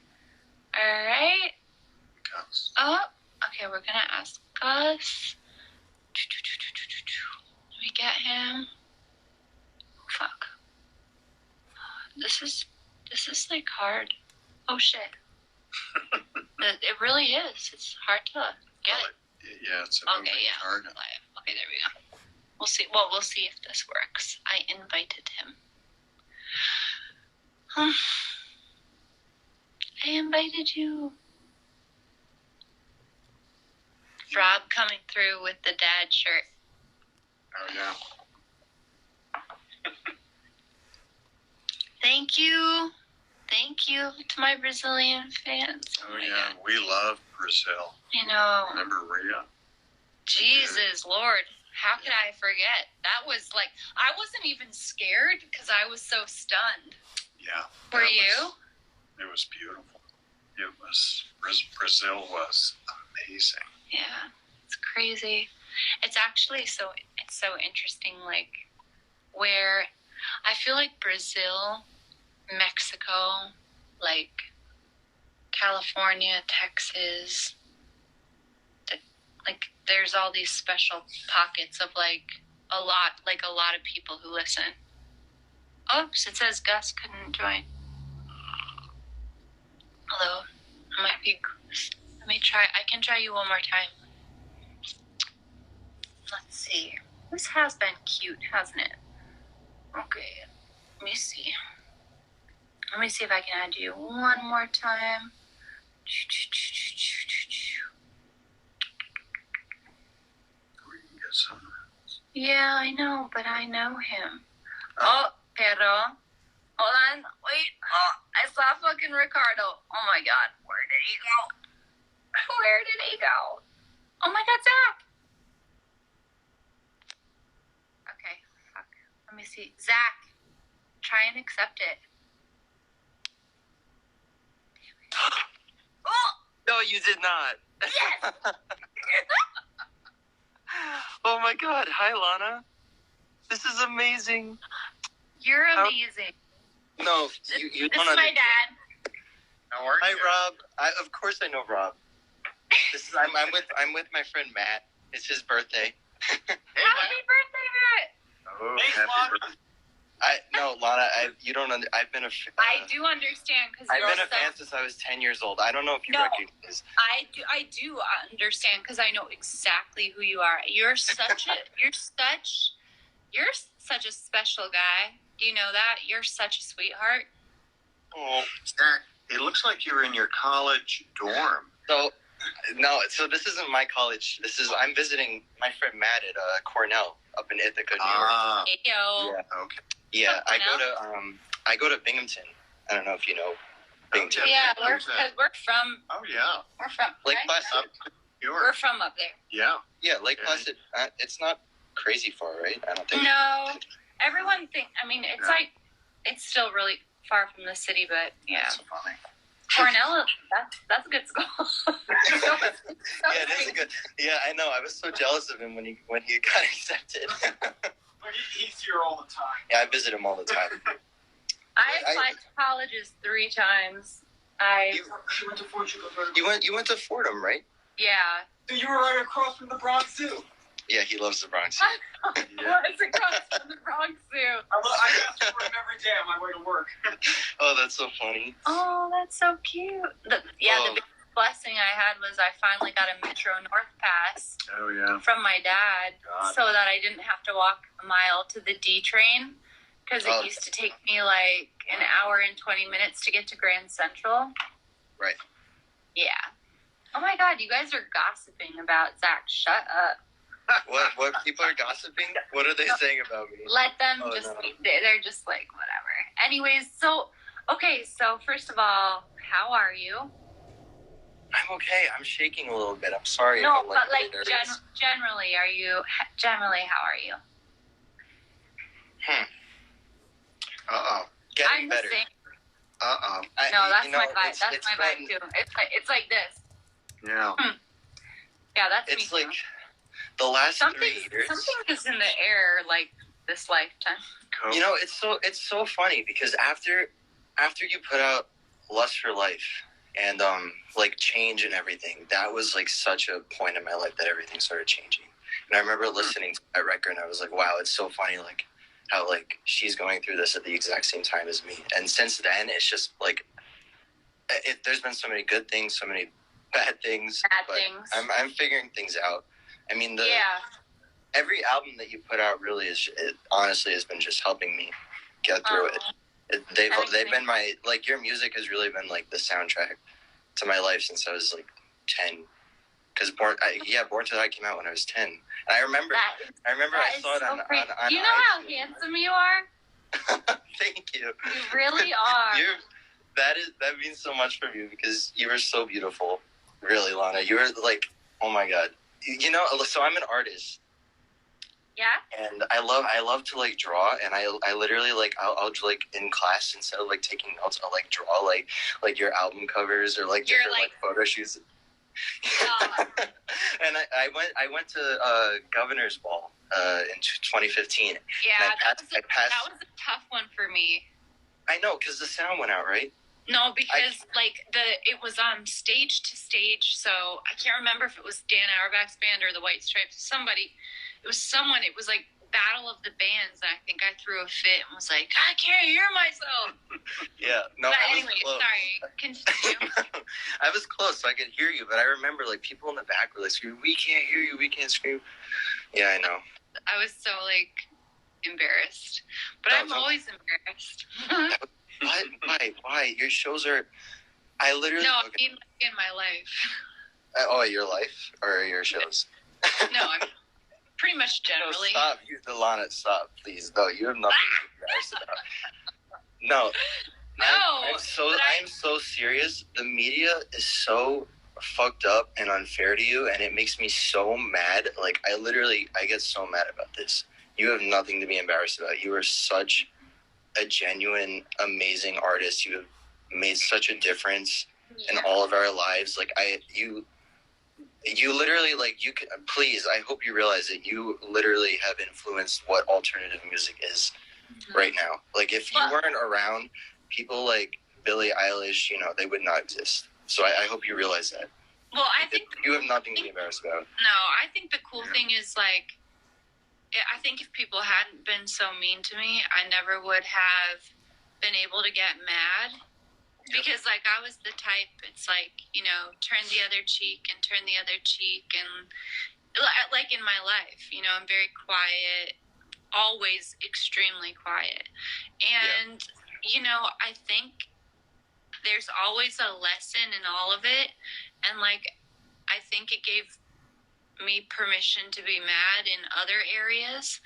All right. Gus. Oh, okay. We're gonna ask Gus. Let me get him. Fuck. This is like hard. Oh shit. It really is. It's hard to get it. Yeah, it's a Okay, moving yeah. target. Okay, there we go. We'll see. Well, we'll see if this works. I invited him. I invited you. Rob coming through with the dad shirt. Oh, yeah. Thank you. Thank you to my Brazilian fans. Oh, my yeah. God. We love Brazil. You know. Remember Ria? Jesus Lord. How could I forget? That was like, I wasn't even scared because I was so stunned. Yeah. Were you? It was beautiful. It was, Brazil was amazing. Yeah, it's crazy. It's actually it's so interesting, like, where I feel like Brazil, Mexico, like California, Texas, like there's all these special pockets of like a lot of people who listen. Oops, it says Gus couldn't join. Hello, I might be. Let me try. I can try you one more time. Let's see. This has been cute, hasn't it? Okay. Let me see. Let me see if I can add you one more time. We can get some. Yeah, I know, but I know him. Oh, pero. Hold on. Wait. Oh, I saw fucking Ricardo. Oh my god. Where did he go? Where did he go? Oh my god, Zach. Okay, fuck. Let me see. Zach, try and accept it. Oh! No, you did not. Yes! Oh my god. Hi, Lana. This is amazing. You're How- amazing. No, you This don't is my understand. dad. How are Hi, you? Rob. Of course I know Rob. I'm with my friend Matt. It's his birthday. Happy birthday, Matt! Oh, Thanks, happy Lana. birthday. Lana. I've been a. I do understand because I've you're been a so. fan since I was 10 years old. I don't know if you No. recognize. I do understand because I know exactly who you are. You're such a special guy. Do you know that? You're such a sweetheart. Oh, Zach, it looks like you're in your college dorm. so this isn't my college. I'm visiting my friend Matt at Cornell up in Ithaca, New York. Ah, Hey, yo. Yeah. okay. Yeah, Cornell? I go to Binghamton. I don't know if you know Binghamton. Yeah, Binghamton. we're from Oh, yeah. Lake right? Placid. We're from up there. Yeah. Yeah, Lake Okay. Placid. It's not crazy far, right? I don't think. No, everyone think. I mean, it's Yeah. like it's still really far from the city, but yeah. That's funny. Cornell, that's a good school. Yeah, it is a good. Yeah, I know. I was so jealous of him when he got accepted. But he's here all the time. Yeah, I visit him all the time. I applied to colleges 3 times. She went to Portugal. You went to Fordham, right? Yeah. So you were right across from the Bronx Zoo. Yeah, he loves the Bronx. Yeah. It's across from the Bronx Zoo. I pass for him every day on my way to work. Oh, that's so funny. Oh, that's so cute. The biggest blessing I had was I finally got a Metro North pass Oh, yeah. from my dad God. so that I didn't have to walk a mile to the D train because it Oh. used to take me like an hour and 20 minutes to get to Grand Central. Right. Yeah. Oh my God, you guys are gossiping about Zach. Shut up. What people are gossiping? What are they saying about me? Let them Oh, just no. they're just like whatever. Anyways, so first of all, how are you? I'm okay. I'm shaking a little bit. I'm sorry. No, if I'm, but like really nervous. generally, how are you? Uh-oh. Getting I'm the better. same. Uh-oh. No, that's you know, my vibe. it's- That's it's my vibe been- too. It's like this. Yeah. Yeah, that's It's me like too. the last 3 Something years. is in the air like this lifetime. COVID. You know, it's so funny because after you put out Lust for Life and like Change and everything, that was like such a point in my life that everything started changing. And I remember listening to that record and I was like, wow, it's so funny like how like she's going through this at the exact same time as me. And since then it's just like there's been so many good things, so many bad things. I'm figuring things out. I mean, every album that you put out really honestly has been just helping me get through it. They've been my, like, your music has really been like the soundtrack to my life since I was like 10. Because Born to Die came out when I was 10. And I remember I saw it on you know iTunes. how handsome you are? Thank you. You really are. That means so much for you because you were so beautiful. Really, Lana. You were like, oh my God. You know, so I'm an artist. Yeah. And I love to like draw, and I literally like I'll like in class instead of like taking notes, I'll like draw like your album covers or like different like photo shoots. And I went to Governor's Ball in 2015. Yeah, that was a tough one for me. I know, because the sound went out, right? No, because it was stage to stage, so I can't remember if it was Dan Auerbach's band or the White Stripes. It was like Battle of the Bands, and I think I threw a fit and was like, I can't hear myself. Yeah, no, but I was anyway, close. Sorry, continue. I was close, so I could hear you, but I remember like people in the back were like screaming, "We can't hear you, we can't scream." Yeah, I know. I was so like embarrassed, but I'm always embarrassed. Why? Your shows are. I literally. No, I mean in my life. Your life or your shows? No, I'm pretty much generally. No, Lana, stop, please. No, you have nothing to be embarrassed about. No. I'm so serious. The media is so fucked up and unfair to you, and it makes me so mad. Like, I get so mad about this. You have nothing to be embarrassed about. You are such a genuine, amazing artist. You have made such a difference in all of our lives. Like, you literally, like, you can, please, I hope you realize that you literally have influenced what alternative music is right now. Like, if you weren't around, people like Billie Eilish, you know, they would not exist. So I hope you realize that. Well, I think you have nothing to be embarrassed about. No, I think the cool thing is, like, I think if people hadn't been so mean to me, I never would have been able to get mad. Because, like, I was the type, it's like, you know, turn the other cheek and turn the other cheek. And, like, in my life, you know, I'm very quiet, always extremely quiet. And, you know, I think there's always a lesson in all of it. And, like, I think it gave me permission to be mad in other areas.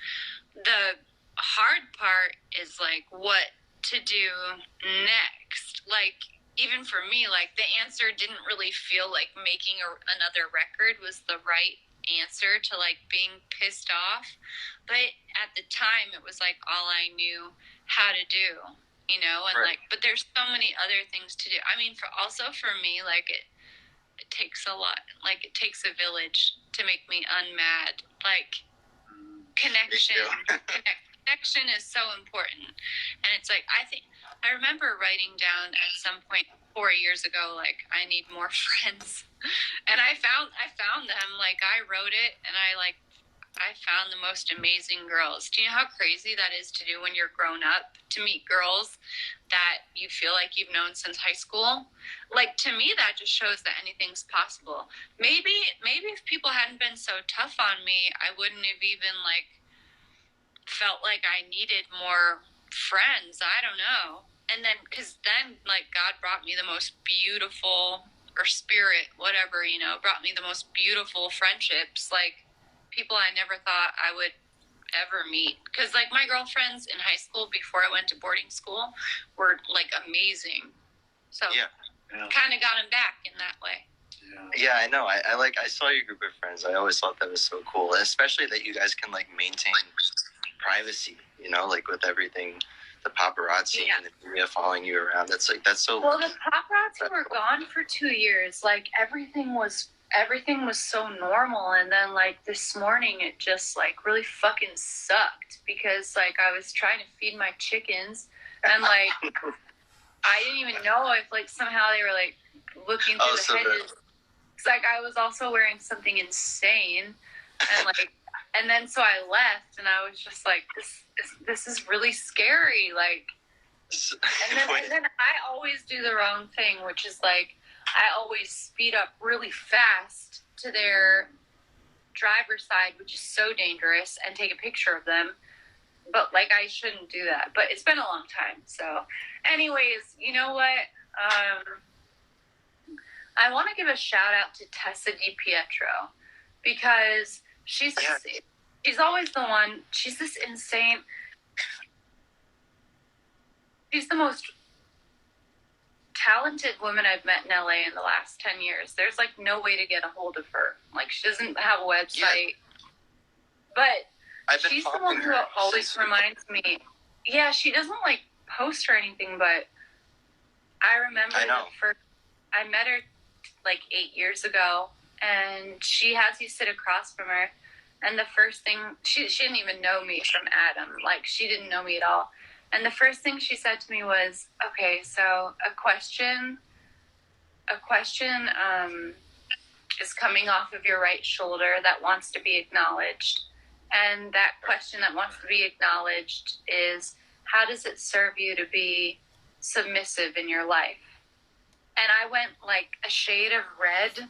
The hard part is, like, what to do next. Like, even for me, like, the answer didn't really feel like making another record was the right answer to, like, being pissed off. But at the time, it was, like, all I knew how to do, you know? And, like, but there's so many other things to do. I mean, for me, like, it takes a lot. Like, it takes a village to make me unmad. Like, connection. Connection is so important. And it's like, I remember writing down at some point 4 years ago, like, I need more friends. And I found them. Like, I wrote it, and I found the most amazing girls. Do you know how crazy that is to do when you're grown up? To meet girls that you feel like you've known since high school? Like, to me, that just shows that anything's possible. Maybe if people hadn't been so tough on me, I wouldn't have even, like, felt like I needed more friends. I don't know. And then, because then, like, God brought me the most beautiful, or spirit, whatever, you know, brought me the most beautiful friendships. Like, people I never thought I would ever meet. Because, like, my girlfriends in high school before I went to boarding school were, like, amazing. So, kind of got them back in that way. Yeah, I know. I saw your group of friends. I always thought that was so cool, and especially that you guys can, like, maintain privacy, you know, like, with everything, the paparazzi and the media following you around. That's so. Well, the paparazzi were gone for 2 years. Like, everything was so normal, and then, like, this morning it just, like, really fucking sucked because, like, I was trying to feed my chickens, and, like, I didn't even know if like somehow they were like looking through the hedges. It's like I was also wearing something insane, and like, and then so I left, and I was just like, this is really scary, like. And then I always do the wrong thing, which is like I always speed up really fast to their driver's side, which is so dangerous, and take a picture of them. But like I shouldn't do that. But it's been a long time. So anyways, you know what? I want to give a shout out to Tessa DiPietro because she's always the one. She's this insane. She's the most talented woman I've met in LA in the last 10 years. There's like no way to get a hold of her. Like she doesn't have a website. Yeah. But she's the one who always reminds me. Yeah, she doesn't like post or anything, but I remember I met her like 8 years ago, and she has you sit across from her, and the first thing she didn't even know me from Adam. Like she didn't know me at all. And the first thing she said to me was, okay, so a question is coming off of your right shoulder that wants to be acknowledged. And that question that wants to be acknowledged is, how does it serve you to be submissive in your life? And I went like a shade of red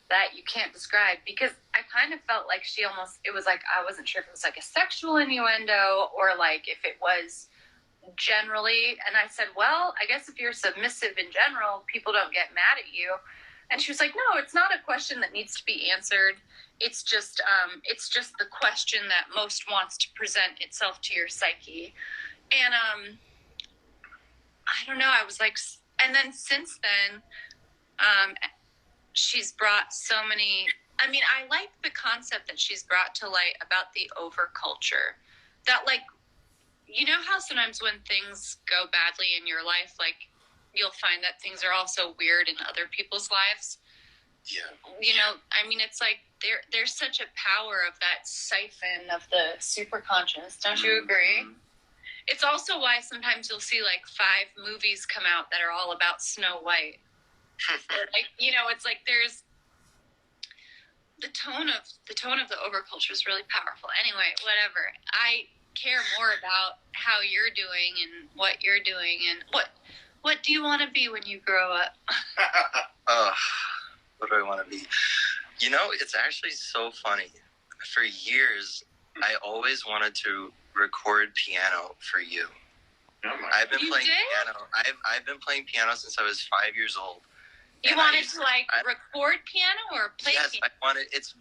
that you can't describe, because I kind of felt like it was like, I wasn't sure if it was like a sexual innuendo or like if it was generally. And I said, well, I guess if you're submissive in general, people don't get mad at you. And she was like, no, it's not a question that needs to be answered. It's just the question that most wants to present itself to your psyche. And I don't know, I was like, and then since then, she's brought so many, I mean, I like the concept that she's brought to light about the overculture. That like, you know how sometimes when things go badly in your life, like you'll find that things are also weird in other people's lives. Yeah. You know, I mean, it's like there's such a power of that siphon of the superconscious. Don't you agree? It's also why sometimes you'll see like 5 movies come out that are all about Snow White. Like, you know, it's like there's the tone of the overculture is really powerful. Anyway, whatever. I care more about how you're doing and what you're doing and what do you want to be when you grow up? What do I want to be? You know, it's actually so funny. For years, I always wanted to record piano for you. I've been playing piano. I've been playing piano since I was 5 years old. You wanted to record piano or play piano? Yes, I wanted. It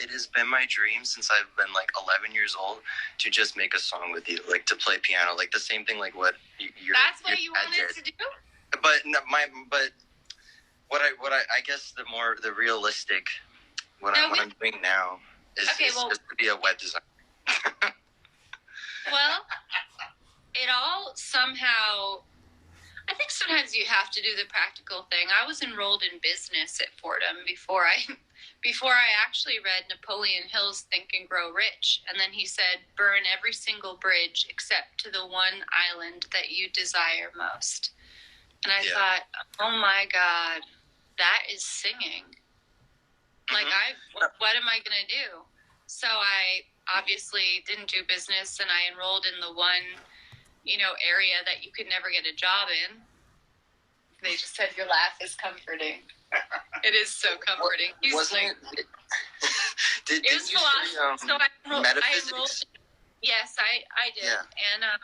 has been my dream since I've been like 11 years old to just make a song with you, like to play piano, like the same thing like what That's what you wanted to do? But what I guess the realistic what I'm doing now is just to be a web designer. Well, it all somehow, I think sometimes you have to do the practical thing. I was enrolled in business at Fordham before I actually read Napoleon Hill's Think and Grow Rich. And then he said, burn every single bridge except to the one island that you desire most. And I thought, oh my God, that is singing. Like, what am I going to do? So I obviously didn't do business, and I enrolled in the one, area that you could never get a job in. They just said your laugh is comforting. It is so comforting. It was philosophy. So I enrolled. Yes, I did. Yeah. And I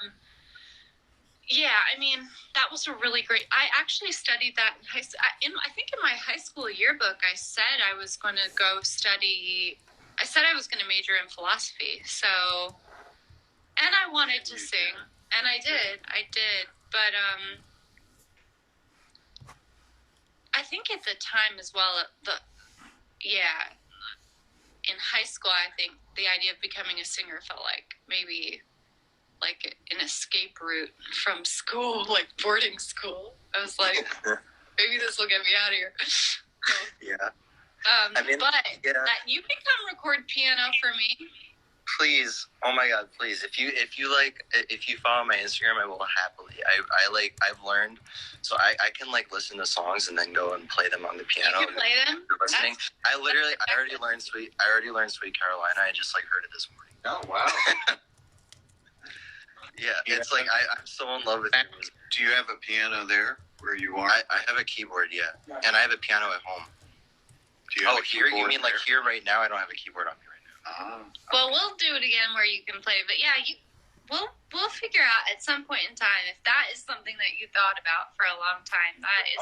mean, that was a really great. I actually studied that in high school. I think in my high school yearbook, I said I was going to go study. I said I was going to major in philosophy. So, and I wanted to sing, and I did. But I think at the time as well, in high school, I think the idea of becoming a singer felt like maybe like an escape route from school, like boarding school. I was like, maybe this will get me out of here. So, yeah. that you can come record piano for me. Please, oh my God, please. If you follow my Instagram, I will happily. I've learned, so I can like listen to songs and then go and play them on the piano. You can play them. Listening. I already learned Sweet Carolina. I just like heard it this morning. Oh wow! Yeah, it's like I'm so in love with it. Do you have a piano there where you are? I have a keyboard, yeah, and I have a piano at home. Do you have a here? You keyboard mean like there? here right now? I don't have a keyboard on me right now. Well, we'll do it again where you can play. But yeah, we'll figure out at some point in time if that is something that you thought about for a long time. That is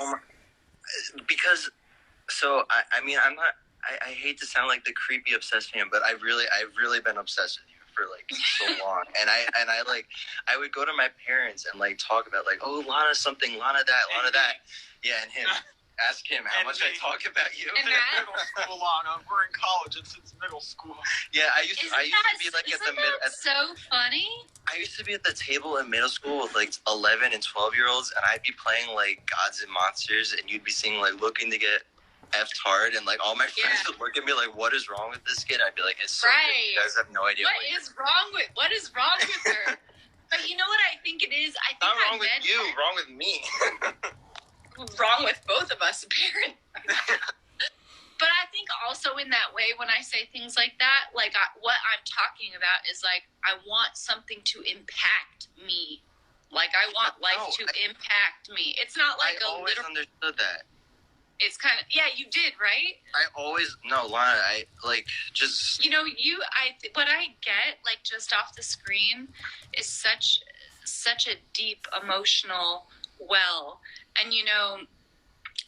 Because, so I mean, I'm not. I hate to sound like the creepy obsessed fan, but I've really been obsessed with you for like so long, and I would go to my parents and like talk about like, oh, Lana something, Lana that, yeah, and him. Ask him how much I talk about you. And that, Middle school, Lana. We're in college, and since middle school. Yeah, I used to be like at the middle. So funny. I used to be at the table in middle school with like 11 and 12-year-olds, and I'd be playing like Gods and Monsters, and you'd be singing like Looking to Get F'd Hard, and like all my friends would look at me like, what is wrong with this kid? I'd be like, it's so good. You guys have no idea. What is wrong with her? But you know what I think it is? I think not wrong with you, wrong with me. Wrong with both of us, apparently. But I think also in that way, when I say things like that, like what I'm talking about is like, I want something to impact me. Like I want life to impact me. It's not like I always understood that. It's kind of, yeah, you did, right? Lana, I like just. You know, what I get like just off the screen is such a deep emotional well. And you know,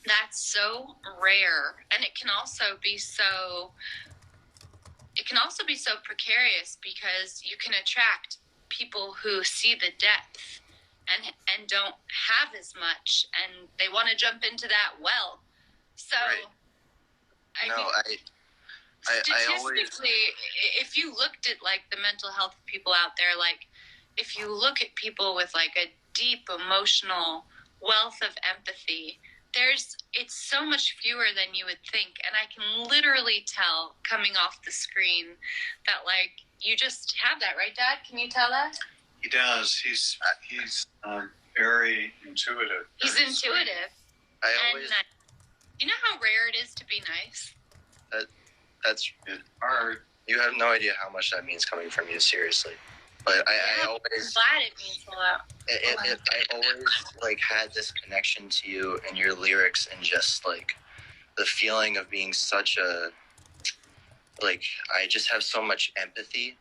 that's so rare, and it can also be so precarious because you can attract people who see the depth and don't have as much, and they want to jump into that well. So, right. statistically, if you looked at like the mental health of people out there, like if you look at people with like a deep emotional wealth of empathy, it's so much fewer than you would think. And I can literally tell coming off the screen that like you just have that, right, Dad? Can you tell that? He does. He's very intuitive. He's very intuitive. You know how rare it is to be nice? That's hard. You have no idea how much that means coming from you, seriously. But I always. I'm glad it means a lot. I always like had this connection to you and your lyrics, and just like the feeling of being such a like. I just have so much empathy,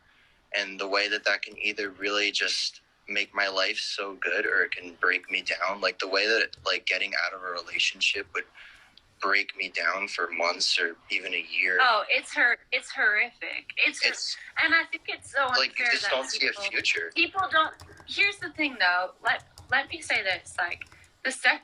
and the way that can either really just make my life so good, or it can break me down. Like the way that like getting out of a relationship would break me down for months or even a year. Oh, it's horrific. And I think it's so unfair like you just that don't see a future. People don't. Here's the thing, though. Let me say this: like the second